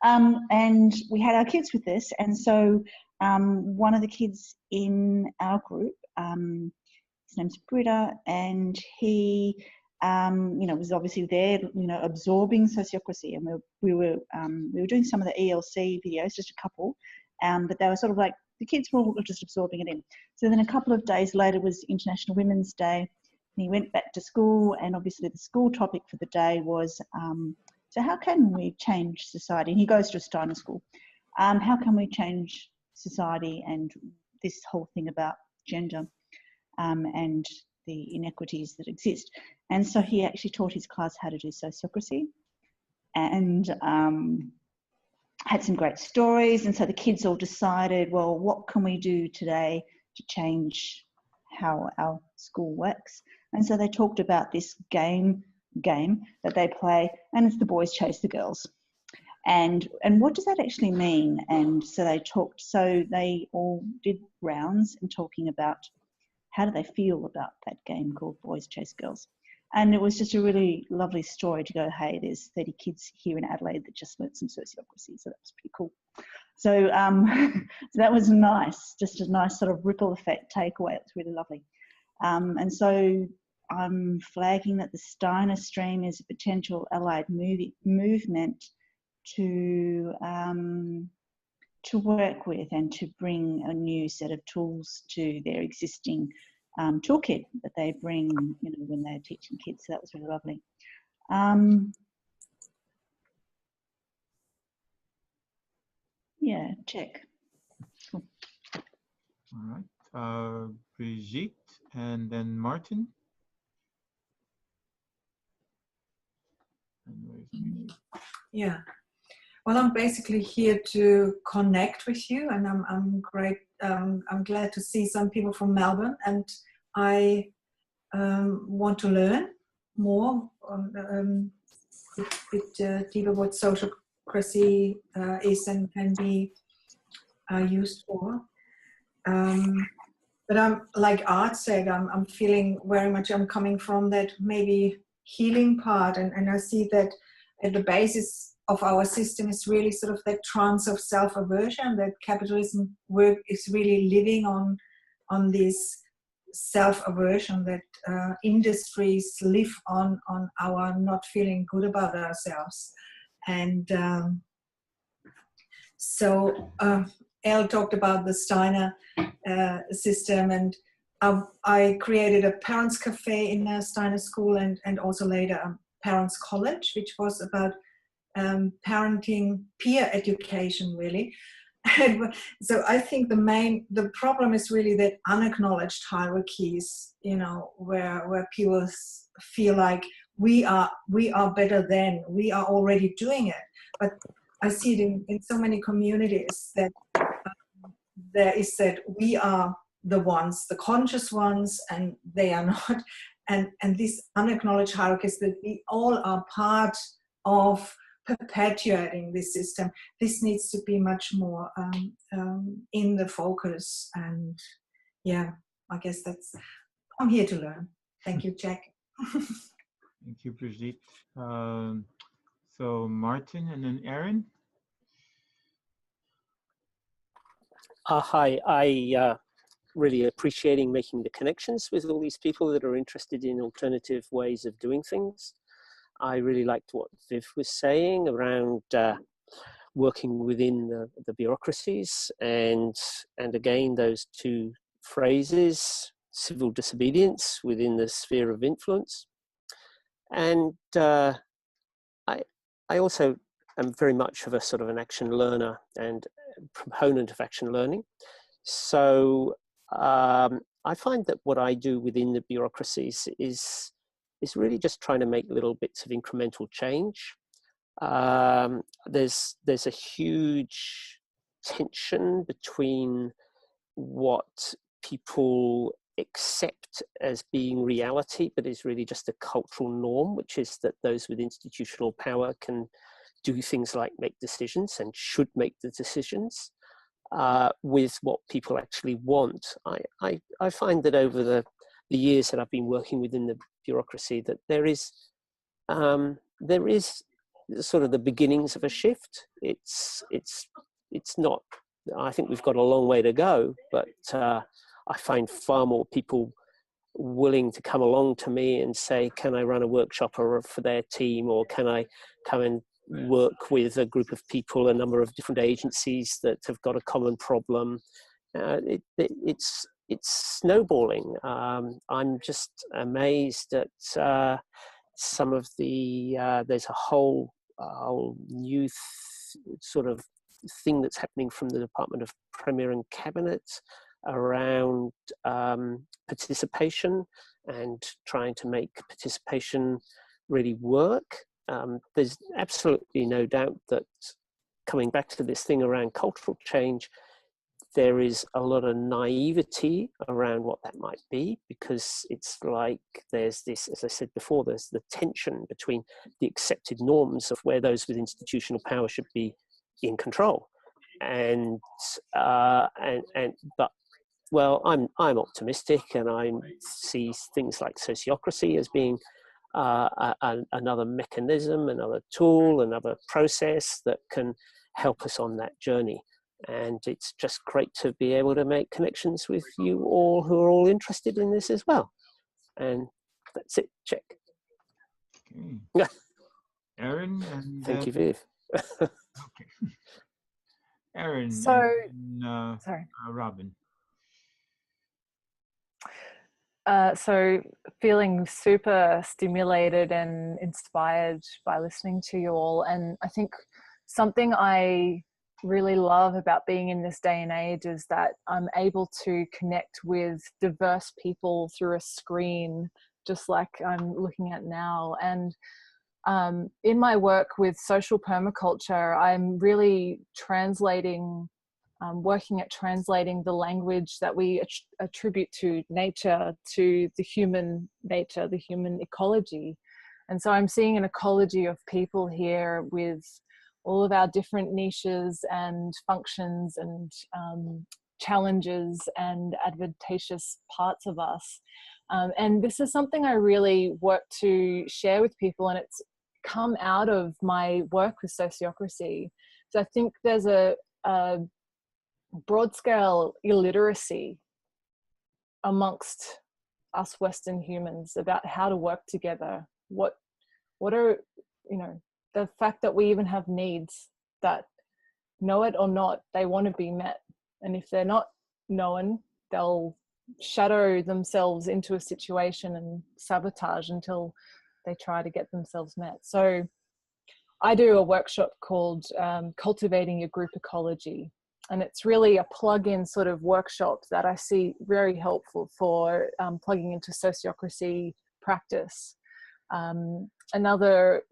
And we had our kids with us. And so one of the kids in our group, his name's Britta, and he, was obviously there, absorbing sociocracy. And we were doing some of the ELC videos, just a couple, but they were sort of like, the kids were all just absorbing it in. So then a couple of days later was International Women's Day, and he went back to school, and obviously the school topic for the day was, so how can we change society? And he goes to a Steiner school. How can we change society and this whole thing about gender and the inequities that exist? And so he actually taught his class how to do sociocracy, and had some great stories. And so the kids all decided, well, what can we do today to change how our school works? And so they talked about this game that they play, and it's the boys chase the girls. And what does that actually mean? And so they all did rounds and talking about how do they feel about that game called Boys Chase Girls. And it was just a really lovely story to go, hey, there's 30 kids here in Adelaide that just learnt some sociocracy. So that was pretty cool. So, so that was nice, just a nice sort of ripple effect takeaway. It was really lovely. And so I'm flagging that the Steiner stream is a potential allied movement to work with and to bring a new set of tools to their existing toolkit that they bring, when they're teaching kids. So that was really lovely. Yeah, check. Cool. All right. Brigitte and then Martin. Yeah. Well, I'm basically here to connect with you, and I'm great. I'm glad to see some people from Melbourne, and I want to learn more on bit deeper what sociocracy is and can be used for. But I'm, like Art said, I'm feeling very much I'm coming from that maybe healing part, and I see that at the basis of our system is really sort of that trance of self-aversion, that capitalism work is really living on this self-aversion, that industries live on our not feeling good about ourselves. And so Elle talked about the Steiner system, and I created a parents cafe in a Steiner school, and also later a parents college, which was about parenting peer education, really. And so I think the problem is really that unacknowledged hierarchies, you know, where people feel like we are better than, we are already doing it. But I see it in so many communities that there is that we are the ones, the conscious ones, and they are not. And these unacknowledged hierarchies, that we all are part of perpetuating this system. This needs to be much more in the focus. And yeah, I guess I'm here to learn. Thank you, Jack. Thank you, Brigitte. So Martin and then Aaron. Hi, I really appreciating making the connections with all these people that are interested in alternative ways of doing things. I really liked what Viv was saying around working within the bureaucracies, and again, those two phrases, civil disobedience within the sphere of influence. And I also am very much of a sort of an action learner and proponent of action learning. So I find that what I do within the bureaucracies is really just trying to make little bits of incremental change. There's a huge tension between what people accept as being reality, but is really just a cultural norm, which is that those with institutional power can do things like make decisions and should make the decisions, with what people actually want. I find that over the years that I've been working within the bureaucracy, that there is sort of the beginnings of a shift. It's not, I think we've got a long way to go, but I find far more people willing to come along to me and say, can I run a workshop for their team, or can I come and work with a group of people, a number of different agencies that have got a common problem. It's snowballing. I'm just amazed at some of the, there's a whole new sort of thing that's happening from the Department of Premier and Cabinet around participation and trying to make participation really work. There's absolutely no doubt that, coming back to this thing around cultural change, there is a lot of naivety around what that might be, because it's like there's this, as I said before, there's the tension between the accepted norms of where those with institutional power should be in control, but well, I'm optimistic, and I see things like sociocracy as being another mechanism, another tool, another process that can help us on that journey. And it's just great to be able to make connections with you all who are all interested in this as well. And that's it, check. Okay. Aaron, and thank you, Viv. Okay. Aaron, so sorry, Robin. So feeling super stimulated and inspired by listening to you all. And I think something I really love about being in this day and age is that I'm able to connect with diverse people through a screen, just like I'm looking at now. And in my work with social permaculture, I'm really translating, working at translating the language that we attribute to nature, to the human nature, the human ecology. And so I'm seeing an ecology of people here with all of our different niches and functions and challenges and advantageous parts of us. And this is something I really work to share with people, and it's come out of my work with sociocracy. So I think there's a broad scale illiteracy amongst us Western humans about how to work together. What are, you know, the fact that we even have needs that, know it or not, they want to be met. And if they're not known, they'll shadow themselves into a situation and sabotage until they try to get themselves met. So I do a workshop called Cultivating Your Group Ecology. And it's really a plug-in sort of workshop that I see very helpful for plugging into sociocracy practice. Another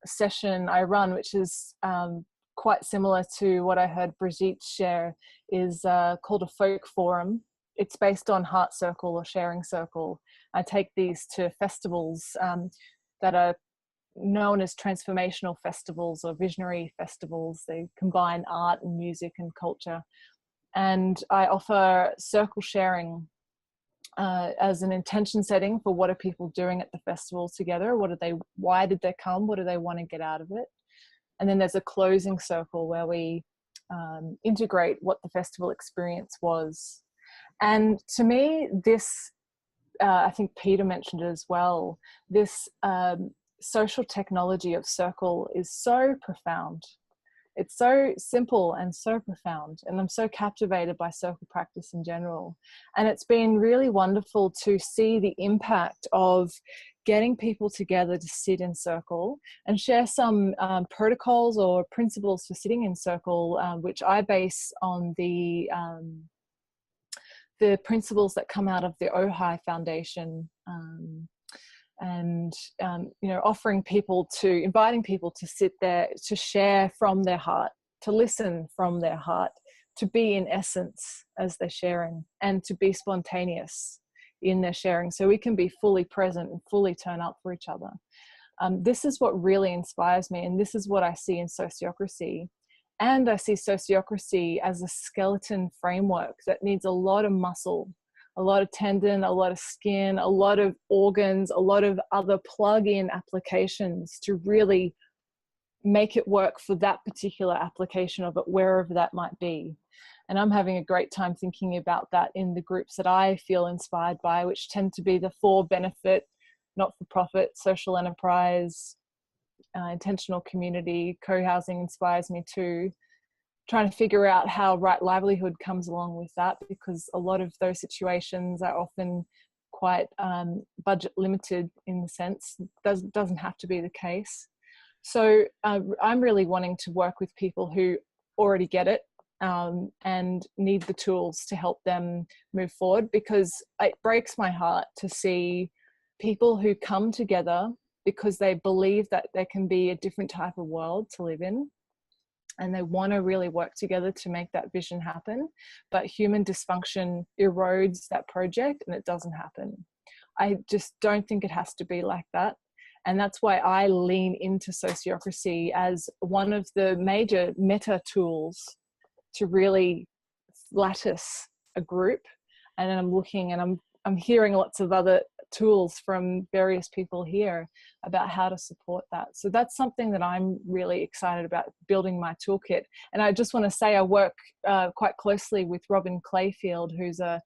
session I run, which is quite similar to what I heard Brigitte share, is called a folk forum. It's based on Heart Circle or Sharing Circle. I take these to festivals that are known as transformational festivals or visionary festivals. They combine art and music and culture. And I offer circle sharing as an intention setting for what are people doing at the festival together. Why did they come? What do they want to get out of it? And then there's a closing circle where we integrate what the festival experience was. And to me, this, I think Peter mentioned it as well, this social technology of circle is so profound. It's so simple and so profound, and I'm so captivated by circle practice in general. And it's been really wonderful to see the impact of getting people together to sit in circle and share some protocols or principles for sitting in circle, which I base on the principles that come out of the Ojai Foundation. You know, inviting people to sit there, to share from their heart, to listen from their heart, to be in essence as they're sharing, and to be spontaneous in their sharing, so we can be fully present and fully turn up for each other. This is what really inspires me, and this is what I see in sociocracy. And I see sociocracy as a skeleton framework that needs a lot of muscle, a lot of tendon, a lot of skin, a lot of organs, a lot of other plug-in applications to really make it work for that particular application of it, wherever that might be. And I'm having a great time thinking about that in the groups that I feel inspired by, which tend to be the for-benefit, not-for-profit, social enterprise, intentional community. Co-housing inspires me too. Trying to figure out how right livelihood comes along with that, because a lot of those situations are often quite budget limited in the sense. Doesn't have to be the case. So I'm really wanting to work with people who already get it and need the tools to help them move forward, because it breaks my heart to see people who come together because they believe that there can be a different type of world to live in, and they want to really work together to make that vision happen. But human dysfunction erodes that project and it doesn't happen. I just don't think it has to be like that. And that's why I lean into sociocracy as one of the major meta tools to really lattice a group. And then I'm looking and I'm hearing lots of other tools from various people here about how to support that. So that's something that I'm really excited about, building my toolkit. And I just want to say I work quite closely with Robin Clayfield, who's a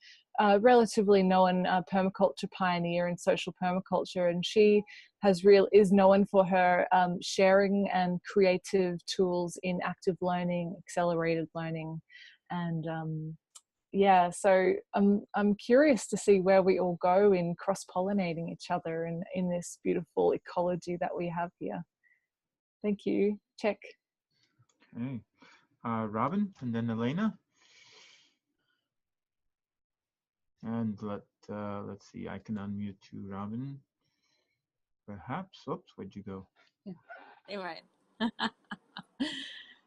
relatively known permaculture pioneer in social permaculture, and she is known for her sharing and creative tools in active learning, accelerated learning, and yeah, so I'm curious to see where we all go in cross-pollinating each other in this beautiful ecology that we have here. Thank you. Check. Okay. Robin, and then Elena. And let's see, I can unmute you, Robin. Perhaps. Oops, where'd you go? Yeah. Anyway.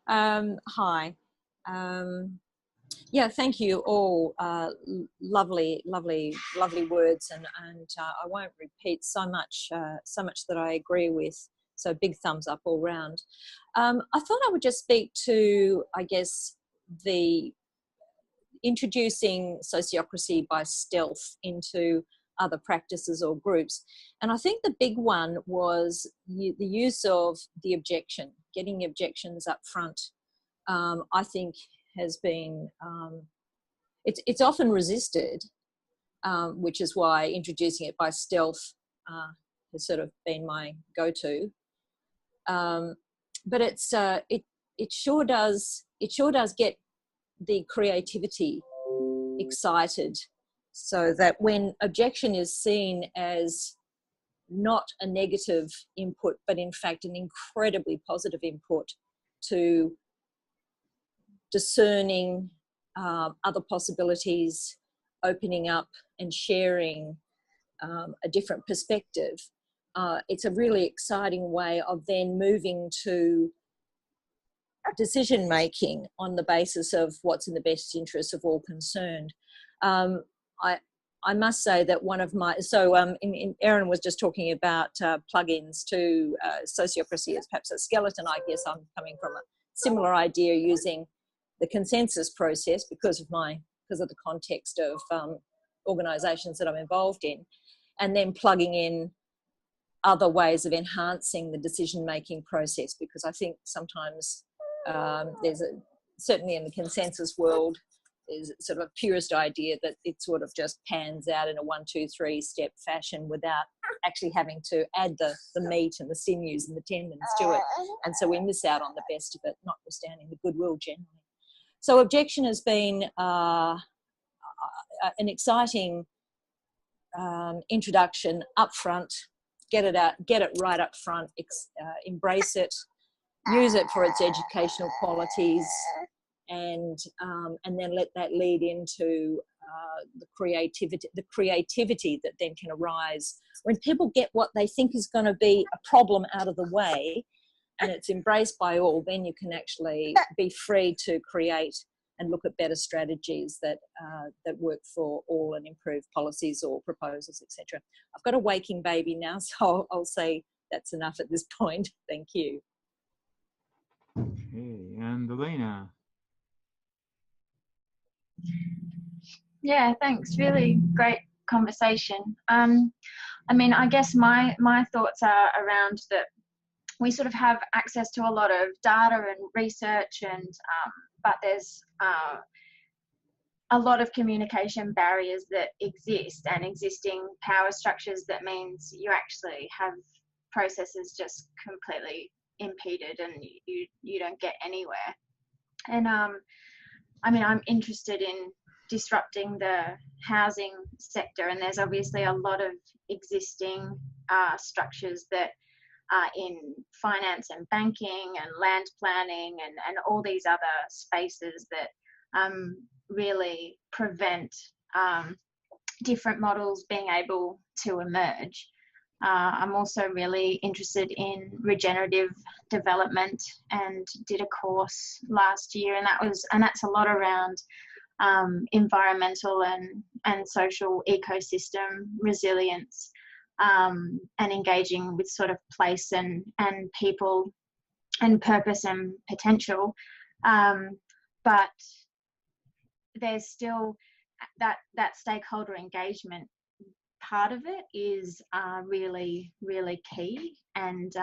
Hi. Yeah, thank you all. Lovely words, and I won't repeat so much that I agree with. So big thumbs up all round. I thought I would just speak to, I guess, the introducing sociocracy by stealth into other practices or groups. And I think the big one was the use of the objection, getting objections up front. I think has been, it's often resisted, which is why introducing it by stealth has sort of been my go-to. But it sure does get the creativity excited, so that when objection is seen as not a negative input, but in fact an incredibly positive input to discerning other possibilities, opening up and sharing a different perspective, it's a really exciting way of then moving to decision making on the basis of what's in the best interest of all concerned. I must say that one of my, Erin was just talking about plugins to sociocracy as perhaps a skeleton. I guess I'm coming from a similar idea, using the consensus process because of the context of organisations that I'm involved in, and then plugging in other ways of enhancing the decision-making process, because I think sometimes there's certainly in the consensus world, is sort of a purist idea that it sort of just pans out in a 1, 2, 3 step fashion without actually having to add the meat and the sinews and the tendons to it. And so we miss out on the best of it, notwithstanding the goodwill generally. So objection has been an exciting introduction up front. Get it right up front, embrace it, use it for its educational qualities, and then let that lead into the creativity that then can arise when people get what they think is going to be a problem out of the way, and it's embraced by all. Then you can actually be free to create and look at better strategies that work for all and improve policies or proposals, etc. I've got a waking baby now, so I'll say that's enough at this point. Thank you. Okay, and Elena. Yeah, thanks. Really great conversation. I mean, I guess my thoughts are around that we sort of have access to a lot of data and research, and but there's a lot of communication barriers that exist, and existing power structures that means you actually have processes just completely impeded and you don't get anywhere. And I mean, I'm interested in disrupting the housing sector, and there's obviously a lot of existing structures that are in finance and banking and land planning and all these other spaces that really prevent different models being able to emerge. I'm also really interested in regenerative development, and did a course last year, and that's a lot around environmental and social ecosystem resilience, and engaging with sort of place and people and purpose and potential. But there's still that stakeholder engagement part of it is really, really key, and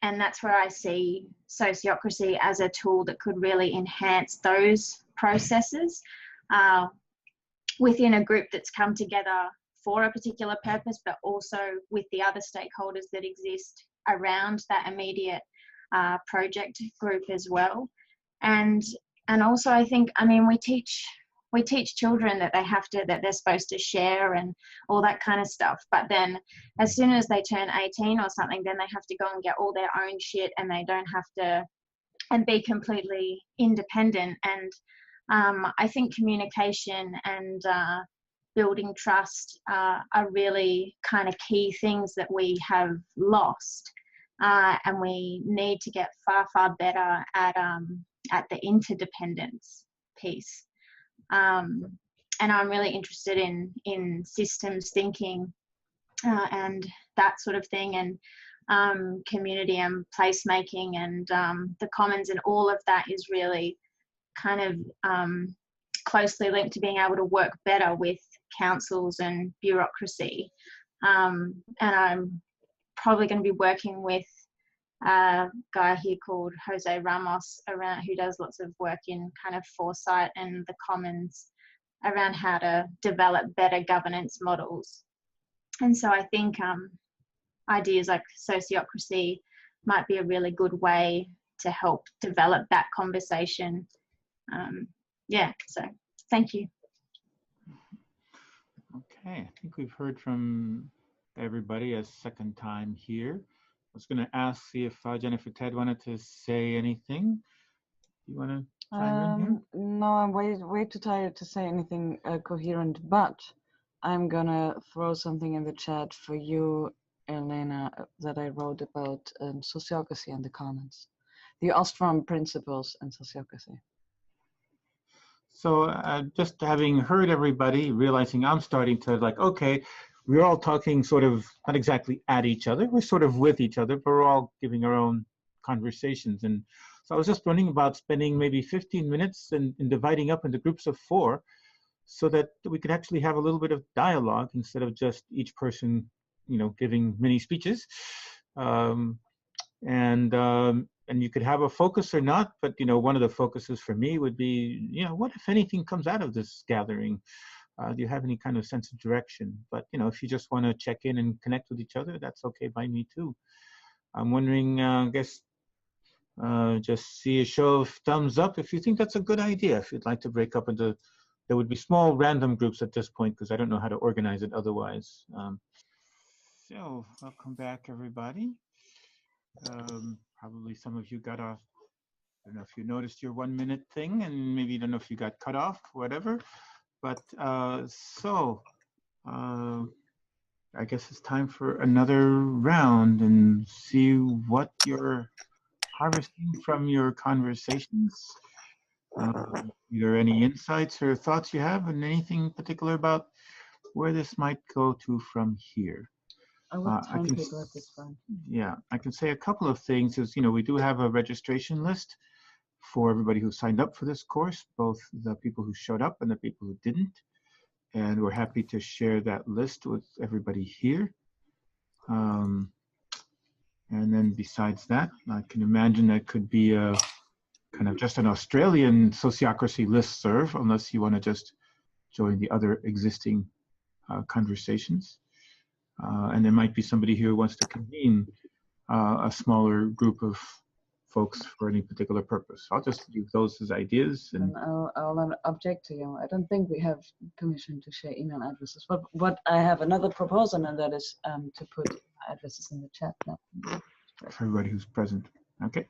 that's where I see sociocracy as a tool that could really enhance those processes within a group that's come together for a particular purpose, but also with the other stakeholders that exist around that immediate project group as well. And also, I think, I mean, we teach children that they're supposed to share and all that kind of stuff, but then as soon as they turn 18 or something, then they have to go and get all their own shit, and they don't have to and be completely independent. And I think communication and building trust are really kind of key things that we have lost, and we need to get far better at the interdependence piece. And I'm really interested in systems thinking and that sort of thing, and community and placemaking, and the commons, and all of that is really kind of closely linked to being able to work better with councils and bureaucracy. And I'm probably going to be working with a guy here called Jose Ramos around, who does lots of work in kind of foresight and the commons around how to develop better governance models. And so I think ideas like sociocracy might be a really good way to help develop that conversation. Yeah, so thank you. Okay, I think we've heard from everybody a second time here. I was going to see if Jennifer Ted wanted to say anything. You want to chime in here? No, I'm way too tired to say anything coherent, but I'm going to throw something in the chat for you, Elena, that I wrote about sociocracy and the commons. The Ostrom principles and sociocracy. So just having heard everybody, realizing I'm starting to like, okay, we're all talking sort of not exactly at each other, we're sort of with each other, but we're all giving our own conversations. And so I was just wondering about spending maybe 15 minutes and dividing up into groups of 4 so that we could actually have a little bit of dialogue instead of just each person, you know, giving mini speeches. And you could have a focus or not, but, you know, one of the focuses for me would be, you know, what if anything comes out of this gathering? Do you have any kind of sense of direction? But, you know, if you just want to check in and connect with each other, that's okay by me too. I'm wondering, I guess, just see a show of thumbs up if you think that's a good idea. If you'd like to break up into, there would be small random groups at this point because I don't know how to organize it otherwise. So welcome back, everybody. Probably some of you got off. I don't know if you noticed your 1 minute thing, and maybe you don't know if you got cut off, whatever. But I guess it's time for another round and see what you're harvesting from your conversations. Either any insights or thoughts you have, and anything particular about where this might go to from here. Yeah, I can say a couple of things. Is, you know, we do have a registration list for everybody who signed up for this course, both the people who showed up and the people who didn't. And we're happy to share that list with everybody here. And then besides that, I can imagine that could be a kind of just an Australian sociocracy listserv, unless you want to just join the other existing conversations. And there might be somebody here who wants to convene a smaller group of folks for any particular purpose. I'll just leave those as ideas. And I'll not object to you. I don't think we have permission to share email addresses, but I have another proposal, and that is to put addresses in the chat now. For everybody who's present. Okay.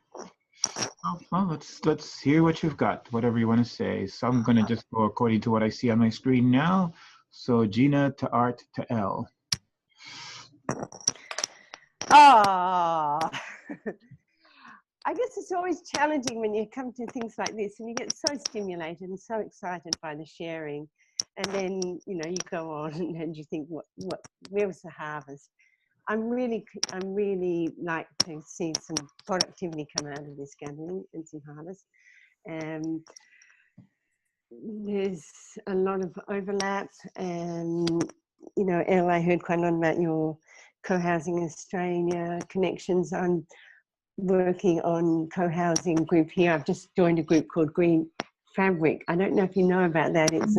Well, let's hear what you've got, whatever you want to say. So I'm going to just go according to what I see on my screen now. So Gina to Art to L. Ah, I guess it's always challenging when you come to things like this and you get so stimulated and so excited by the sharing, and then, you know, you go on and you think, where was the harvest? I'm really like to see some productivity come out of this gathering and some harvest. There's a lot of overlap, and, you know, Elle, I heard quite a lot about your Co-Housing Australia connections. I'm working on co-housing group here. I've just joined a group called Green Fabric. I don't know if you know about that. It's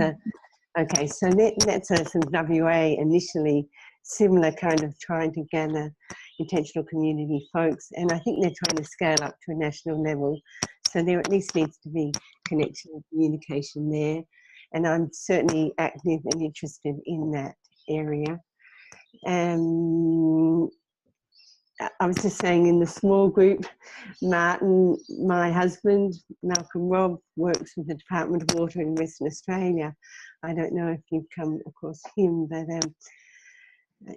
okay, so that's from WA initially, similar kind of trying to gather intentional community folks, and I think they're trying to scale up to a national level. So there at least needs to be connection and communication there, and I'm certainly active and interested in that area. I was just saying in the small group, Martin, my husband, Malcolm Robb, works with the Department of Water in Western Australia. I don't know if you've come across him, but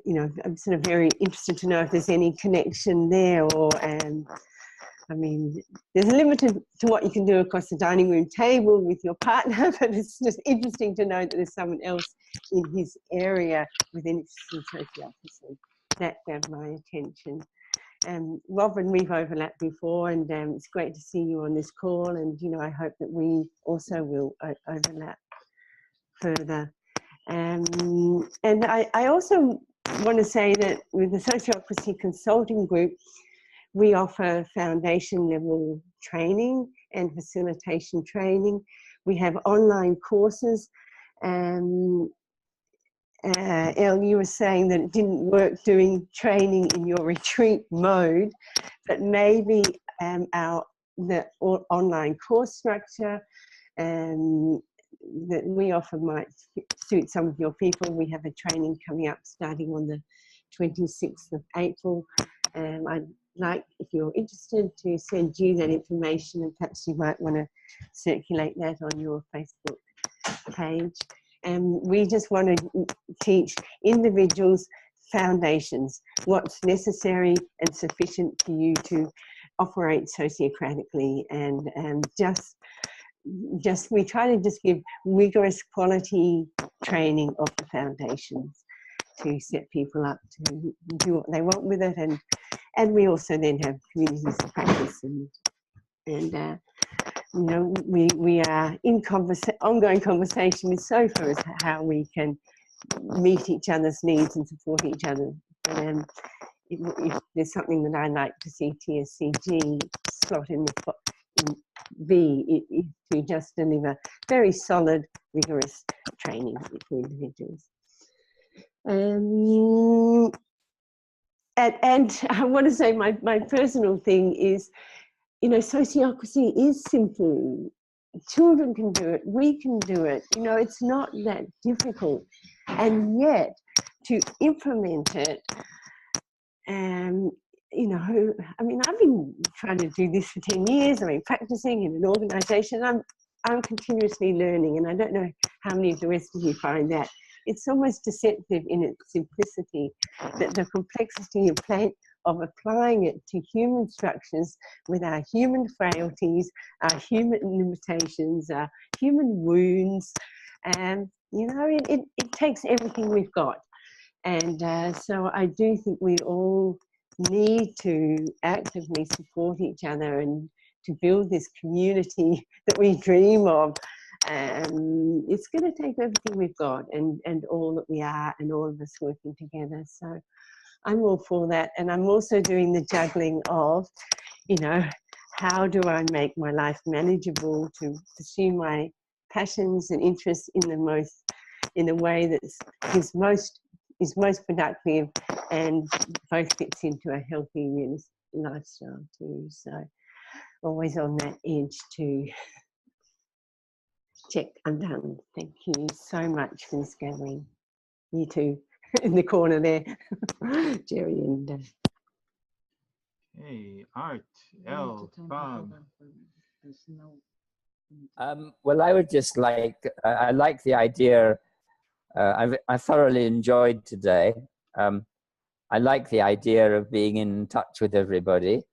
you know, I'm sort of very interested to know if there's any connection there, or I mean, there's a limit to what you can do across the dining room table with your partner, but it's just interesting to know that there's someone else in his area with an interest in sociocracy. That grabbed my attention. Rob and we've overlapped before, and it's great to see you on this call, and you know, I hope that we also will overlap further. And I also want to say that with the Sociocracy Consulting Group, we offer foundation level training and facilitation training. We have online courses. Elle, you were saying that it didn't work doing training in your retreat mode, but maybe the online course structure that we offer might suit some of your people. We have a training coming up starting on the 26th of April. I'd like, if you're interested, to send you that information, and perhaps you might want to circulate that on your Facebook page. And we just want to teach individuals foundations, what's necessary and sufficient for you to operate sociocratically, and just we try to just give rigorous quality training of the foundations to set people up to do what they want with it, and we also then have communities of practice, and you know, we are in ongoing conversation with SOFA as how we can meet each other's needs and support each other. And if there's something that I like to see TSCG slot in is to just deliver very solid, rigorous training for individuals. And I want to say my personal thing is, you know, sociocracy is simple. Children can do it, we can do it. You know, it's not that difficult. And yet, to implement it, you know, I mean, I've been trying to do this for 10 years. I've been practicing in an organisation. I'm continuously learning, and I don't know how many of the rest of you find that. It's almost deceptive in its simplicity, that the complexity of applying it to human structures with our human frailties, our human limitations, our human wounds, and you know, it takes everything we've got. And so I do think we all need to actively support each other and to build this community that we dream of. It's going to take everything we've got, and all that we are, and all of us working together. So I'm all for that. And I'm also doing the juggling of, you know, how do I make my life manageable to pursue my passions and interests in the way that is most productive, and both fits into a healthy lifestyle too. So always on that edge to check. I'm done. Thank you so much for this gathering. You too, in the corner there, Jerry and. Hey, Art, Elle, Bob. Well, I would just like, I like the idea. I thoroughly enjoyed today. I like the idea of being in touch with everybody.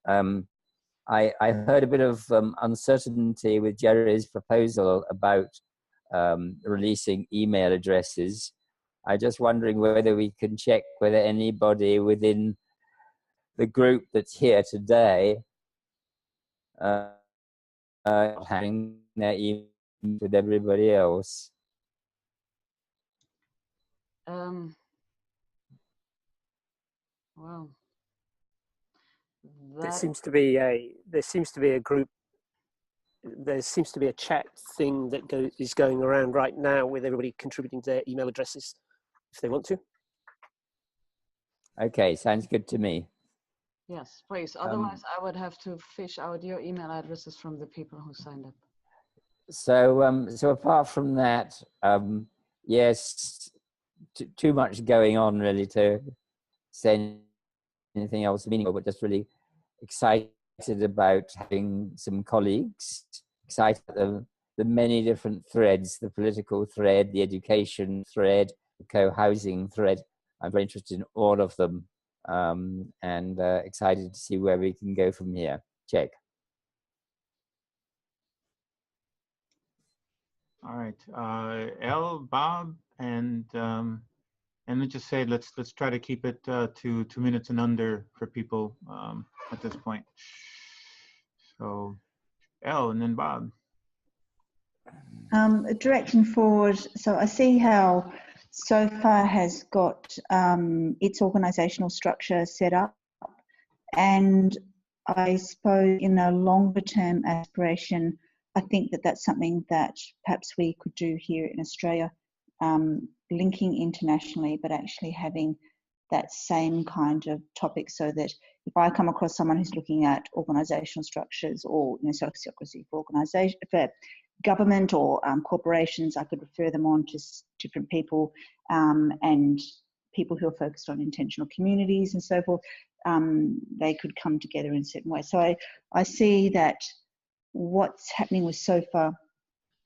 I heard a bit of uncertainty with Jerry's proposal about releasing email addresses. I'm just wondering whether we can check whether anybody within the group that's here today having their email with everybody else. Wow. There seems to be a group. There seems to be a chat thing that is going around right now with everybody contributing their email addresses if they want to. Okay, sounds good to me. Yes, please. Otherwise, I would have to fish out your email addresses from the people who signed up. So, so apart from that, yes, too much going on really to send anything else meaningful, but just really excited about having some colleagues, excited about the many different threads, the political thread, the education thread, the co-housing thread. I'm very interested in all of them, and excited to see where we can go from here. Check. All right, Elle, Bob, and let's just say let's try to keep it to 2 minutes and under for people at this point. So, Elle, and then Bob. Directing forward, so I see how SOFA has got its organisational structure set up, and I suppose in a longer term aspiration, I think that that's something that perhaps we could do here in Australia, linking internationally, but actually having that same kind of topic, so that if I come across someone who's looking at organisational structures or sociocracy for organisation, for government or corporations, I could refer them on to different people and people who are focused on intentional communities and so forth. They could come together in certain ways. So I see that what's happening with SOFA,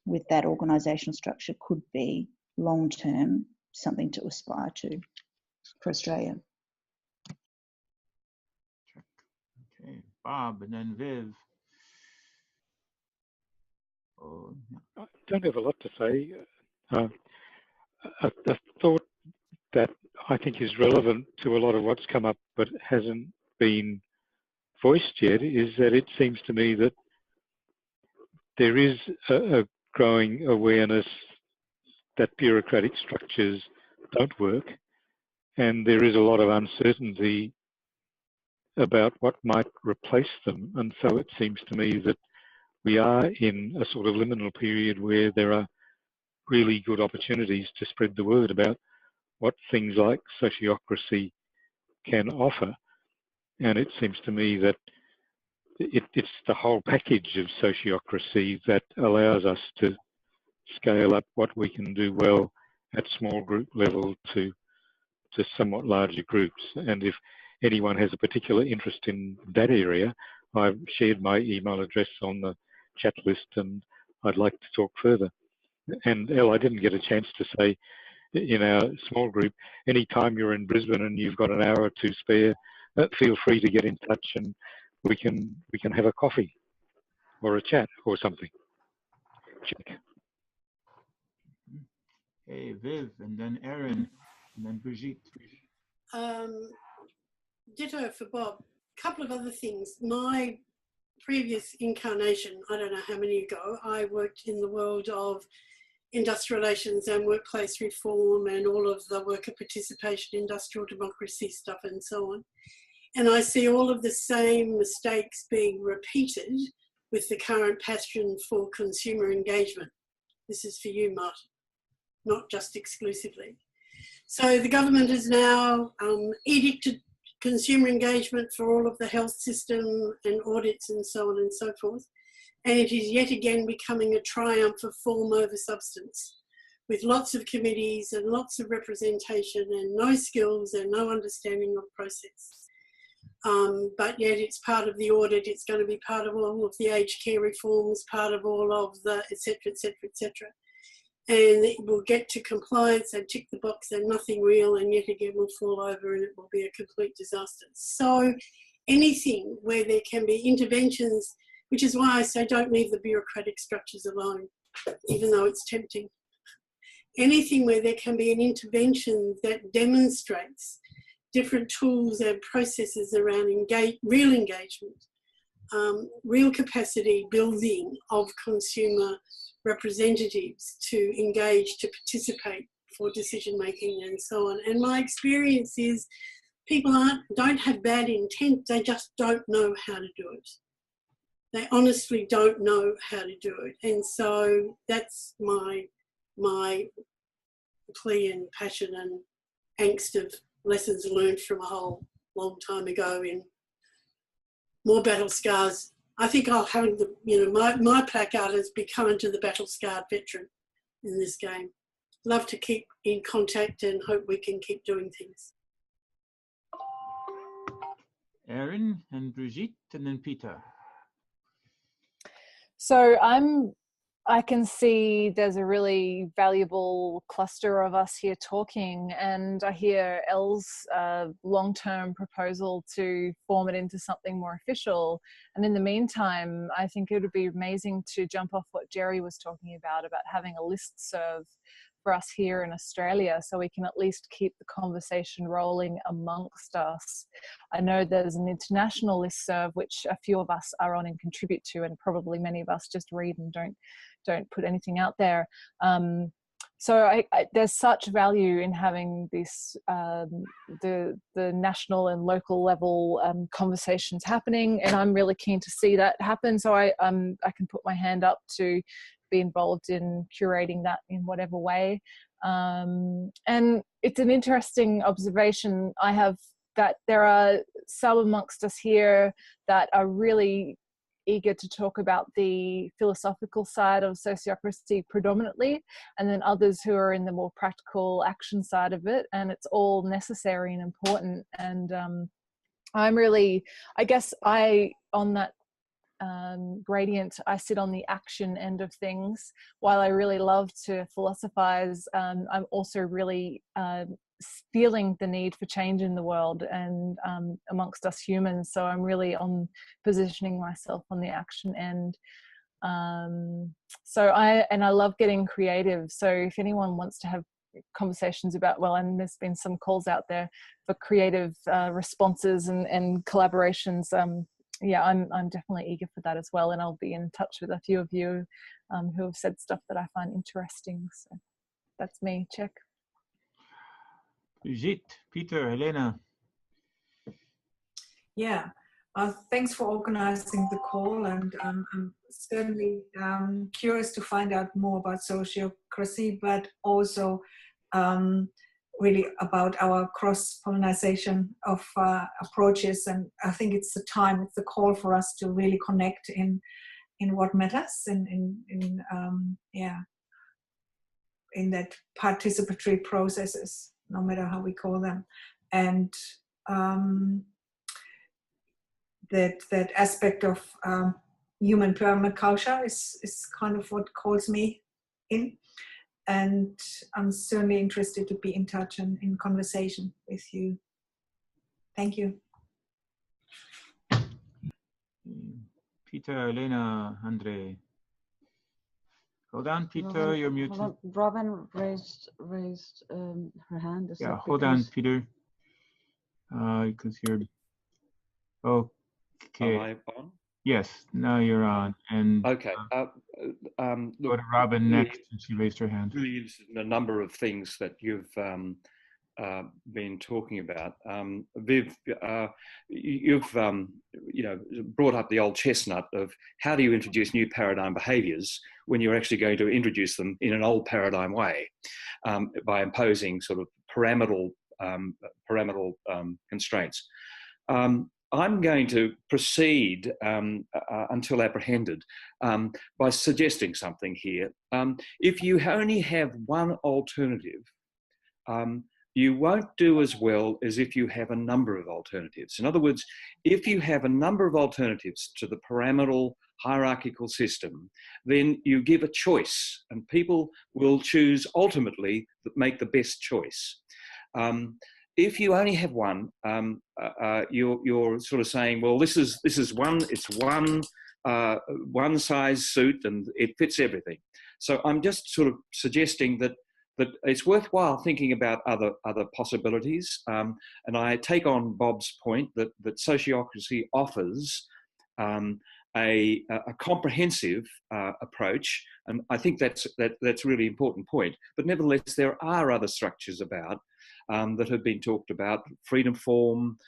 with that organisational structure, could be long-term something to aspire to for Australia. Okay, Bob, and then Viv. Oh, I don't have a lot to say. A thought that I think is relevant to a lot of what's come up but hasn't been voiced yet is that it seems to me that there is a growing awareness that bureaucratic structures don't work, and there is a lot of uncertainty about what might replace them. And so it seems to me that we are in a sort of liminal period where there are really good opportunities to spread the word about what things like sociocracy can offer. And it seems to me that it's the whole package of sociocracy that allows us to scale up what we can do well at small group level to somewhat larger groups. And if anyone has a particular interest in that area, I've shared my email address on the chat list and I'd like to talk further. And Elle, I didn't get a chance to say, in our small group, anytime you're in Brisbane and you've got an hour or two spare, feel free to get in touch and we can have a coffee or a chat or something. Check. Hey, Viv, and then Erin, and then Brigitte. Ditto for Bob. A couple of other things. My previous incarnation, I don't know how many ago, I worked in the world of industrial relations and workplace reform and all of the worker participation, industrial democracy stuff and so on. And I see all of the same mistakes being repeated with the current passion for consumer engagement. This is for you, Martin, not just exclusively. So the government has now edicted consumer engagement for all of the health system and audits and so on and so forth. And it is yet again becoming a triumph of form over substance, with lots of committees and lots of representation and no skills and no understanding of process. But yet it's part of the audit, it's going to be part of all of the aged care reforms, part of all of the et cetera, et cetera, et cetera. And it will get to compliance and tick the box and nothing real, and yet again will fall over and it will be a complete disaster. So anything where there can be interventions, which is why I say don't leave the bureaucratic structures alone, even though it's tempting. Anything where there can be an intervention that demonstrates different tools and processes around real engagement, real capacity building of consumer representatives to engage, to participate for decision making and so on. And my experience is people don't have bad intent, they just don't know how to do it. They honestly don't know how to do it. And so that's my plea and passion and angst of lessons learned from a whole long time ago in more battle scars. I think I'll have my placard is be coming to the battle scarred veteran in this game. Love to keep in contact and hope we can keep doing things. Erin and Brigitte, and then Peter. So I can see there's a really valuable cluster of us here talking, and I hear Elle's long-term proposal to form it into something more official. And in the meantime, I think it would be amazing to jump off what Jerry was talking about having a listserv for us here in Australia, so we can at least keep the conversation rolling amongst us. I know there's an international listserv which a few of us are on and contribute to, and probably many of us just read and don't put anything out there. So there's such value in having this the national and local level conversations happening, and I'm really keen to see that happen. So I can put my hand up to be involved in curating that in whatever way. And it's an interesting observation I have, that there are some amongst us here that are really eager to talk about the philosophical side of sociocracy predominantly, and then others who are in the more practical action side of it, and it's all necessary and important. And I'm really, I guess on that gradient, I sit on the action end of things. While I really love to philosophize, I'm also really feeling the need for change in the world and amongst us humans. So I'm really on positioning myself on the action end. So I love getting creative. So if anyone wants to have conversations about, well, and there's been some calls out there for creative responses and collaborations, yeah, I'm definitely eager for that as well, and I'll be in touch with a few of you who have said stuff that I find interesting. So that's me. Check. Brigitte, Peter, Helena. Yeah, thanks for organizing the call, and I'm certainly curious to find out more about sociocracy, but also really about our cross-pollination of approaches. And I think it's the time, it's the call for us to really connect in what matters, in that participatory processes, no matter how we call them. And that aspect of human permaculture is kind of what calls me in. And I'm certainly interested to be in touch and in conversation with you. Thank you. Peter, Elena, Andre. Hold on, Peter, you're muted. Robin raised her hand. Is yeah, hold on, Peter. Because you're okay. Am I on? Yes, now you're on. And okay. Go to Robin next, and she raised her hand. Really interested in a number of things that you've been talking about. Viv, you've brought up the old chestnut of how do you introduce new paradigm behaviours when you're actually going to introduce them in an old paradigm way, by imposing sort of pyramidal constraints. I'm going to proceed until apprehended by suggesting something here. If you only have one alternative, you won't do as well as if you have a number of alternatives. In other words, if you have a number of alternatives to the pyramidal hierarchical system, then you give a choice and people will choose ultimately make the best choice. If you only have one, you're sort of saying, well, this is one, it's one size suit and it fits everything. So I'm just sort of suggesting that it's worthwhile thinking about other possibilities. And I take on Bob's point that sociocracy offers a comprehensive approach, and I think that's a really important point. But nevertheless, there are other structures about that have been talked about: freedom form,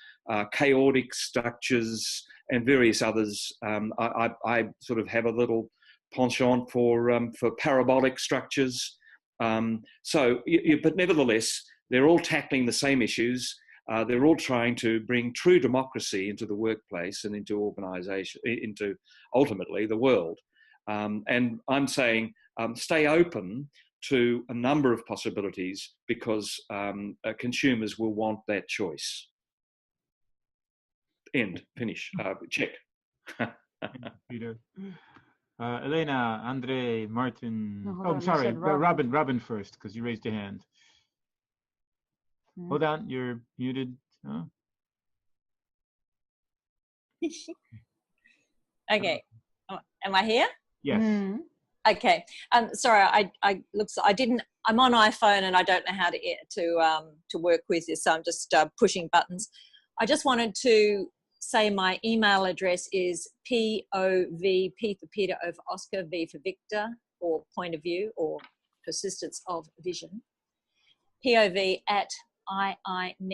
chaotic structures, and various others. I sort of have a little penchant for parabolic structures. But nevertheless, they're all tackling the same issues. They're all trying to bring true democracy into the workplace and into organisation, into ultimately the world. And I'm saying stay open to a number of possibilities because consumers will want that choice. end, finish, check. Peter. Elena, Andre, Martin. No, hold Oh, on, I'm you sorry, said Robin. Robin first, because you raised your hand. Hold on, you're muted. Huh? Okay. Am I here? Yes. Okay. Sorry, I'm on iPhone and I don't know how to work with this, so I'm just pushing buttons. I just wanted to say my email address is POV, P for Peter, O for Oscar, V for Victor, or point of view, or persistence of vision. POV at iinet.net.au.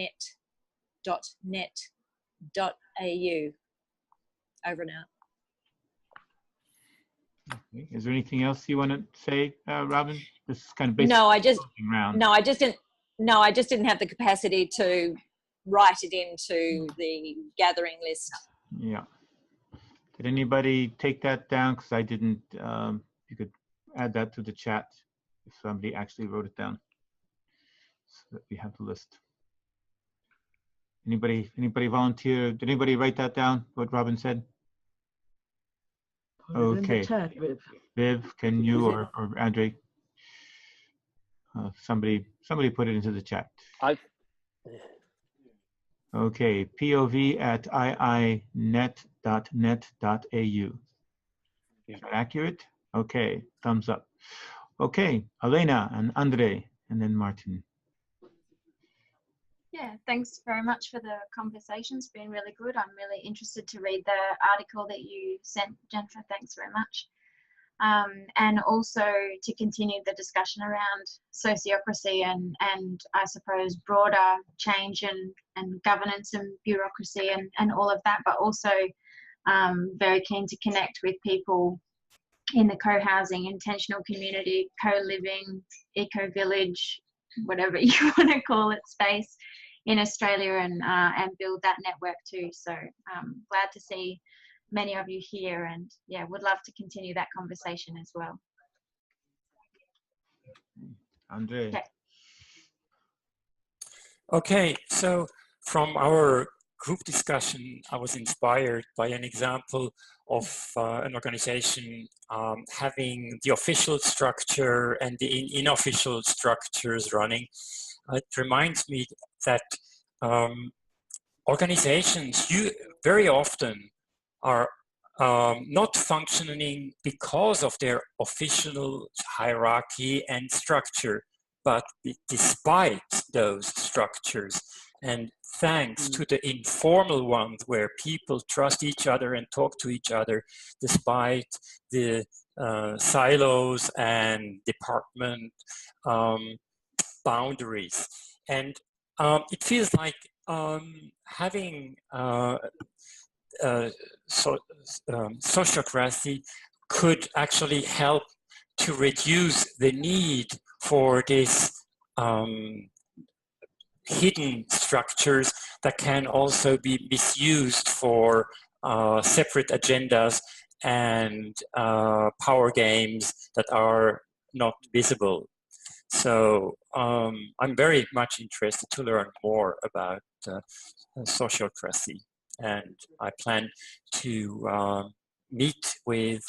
Over and out. Okay. Is there anything else you want to say, Robin? This is kind of basic. No, I just didn't have the capacity to write it into the gathering list. Yeah. Did anybody take that down? Because I didn't. You could add that to the chat if somebody actually wrote it down, so that we have the list. Anybody volunteer? Did anybody write that down? What Robin said? Okay. Viv, can you or Andre? Somebody put it into the chat. Okay, POV at iinet.net.au. Is that accurate? Okay, thumbs up. Okay, Elena and Andre, and then Martin. Yeah, thanks very much for the conversation. It's been really good. I'm really interested to read the article that you sent, Jennifer. Thanks very much. And also to continue the discussion around sociocracy and I suppose broader change and governance and bureaucracy and all of that, but also very keen to connect with people in the co-housing, intentional community, co-living, eco-village, whatever you want to call it, space in Australia and build that network too. So glad to see many of you here, and yeah, would love to continue that conversation as well. Andre. Okay, so from our group discussion, I was inspired by an example of an organization having the official structure and the unofficial structures running. It reminds me that organizations very often are not functioning because of their official hierarchy and structure, but despite those structures, and thanks to the informal ones where people trust each other and talk to each other despite the silos and department boundaries. And it feels like having sociocracy could actually help to reduce the need for these hidden structures that can also be misused for separate agendas and power games that are not visible. So I'm very much interested to learn more about sociocracy, and I plan to meet with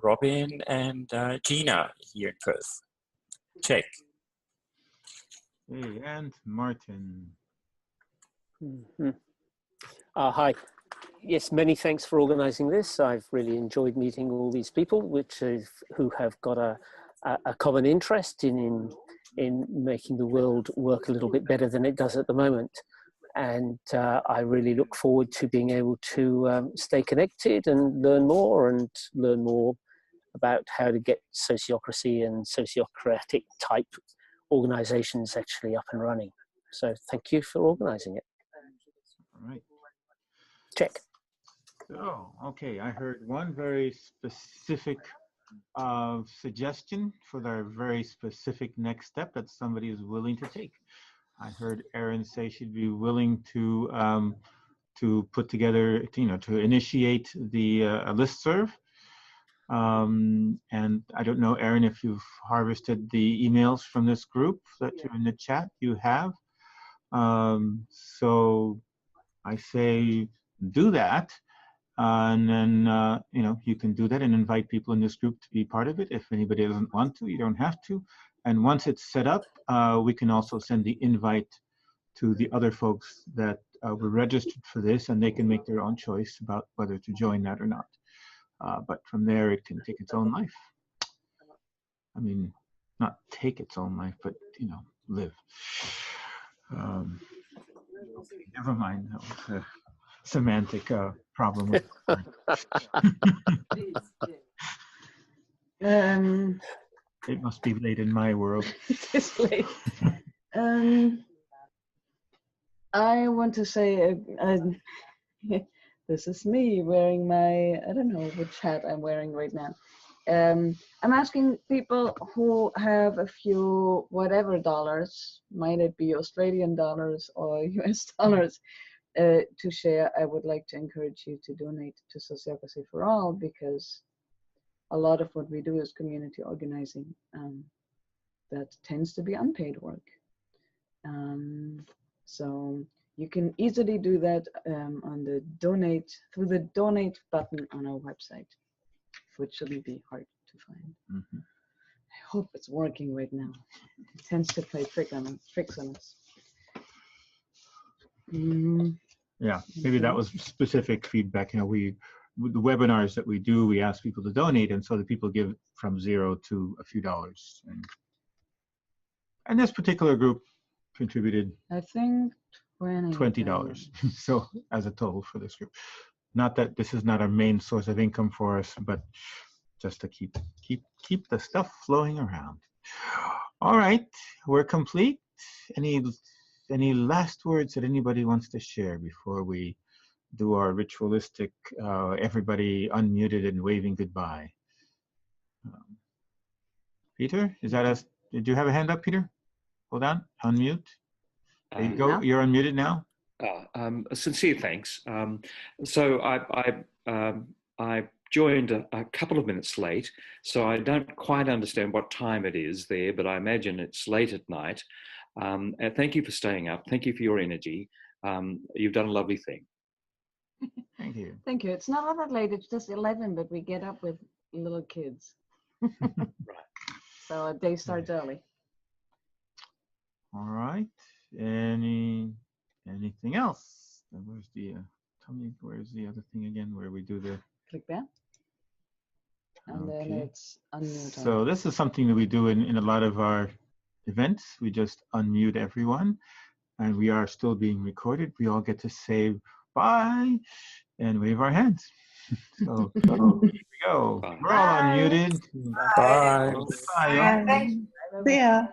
Robin and Gina here in Perth. Check. Hey, and Martin. Hi. Yes, many thanks for organising this. I've really enjoyed meeting all these people, who have got a common interest in making the world work a little bit better than it does at the moment. And I really look forward to being able to stay connected and learn more about how to get sociocracy and sociocratic type organizations actually up and running. So thank you for organizing it. All right. Check. Oh, okay. I heard one very specific suggestion for their very specific next step that somebody is willing to take. I heard Erin say she'd be willing to put together, to initiate the listserv. And I don't know, Erin, if you've harvested the emails from this group that are in the chat. You have. So I say do that. And then, you know, you can do that and invite people in this group to be part of it. If anybody doesn't want to, you don't have to. And once it's set up, we can also send the invite to the other folks that were registered for this, and they can make their own choice about whether to join that or not. But from there, it can take its own life. I mean, not take its own life, but, you know, live. Okay, never mind. That was a semantic problem. With it must be late in my world. It is late. I want to say, this is me wearing my, I don't know which hat I'm wearing right now. I'm asking people who have a few whatever dollars, might it be Australian dollars or US dollars, to share. I would like to encourage you to donate to Sociocracy for All, because a lot of what we do is community organizing. That tends to be unpaid work. So you can easily do that on the donate, through the donate button on our website, which shouldn't be hard to find. Mm-hmm. I hope it's working right now. It tends to play tricks on us. Yeah, maybe that was specific feedback. You know, the webinars that we do, we ask people to donate, and so the people give from $0 to a few dollars. And this particular group contributed, I think, $20. So as a total for this group. Not that this is not our main source of income for us, but just to keep the stuff flowing around. All right, we're complete. Any last words that anybody wants to share before we do our ritualistic, everybody unmuted and waving goodbye? Peter, is that us? Did you have a hand up, Peter? Hold on, unmute. There you go, you're unmuted now. Sincere thanks. So I joined a couple of minutes late, so I don't quite understand what time it is there, but I imagine it's late at night. And thank you for staying up. Thank you for your energy. You've done a lovely thing. Thank you. Thank you. It's not all that late. It's just 11, but we get up with little kids. Right. So a day starts early. All right. Anything else? Where's the tell me, where's the other thing again where we do the click there? And okay. Then it's unmute. So this is something that we do in a lot of our events. We just unmute everyone, and we are still being recorded. We all get to say bye and wave our hands. So here we go. Bye. We're all unmuted. Bye. Bye. See ya.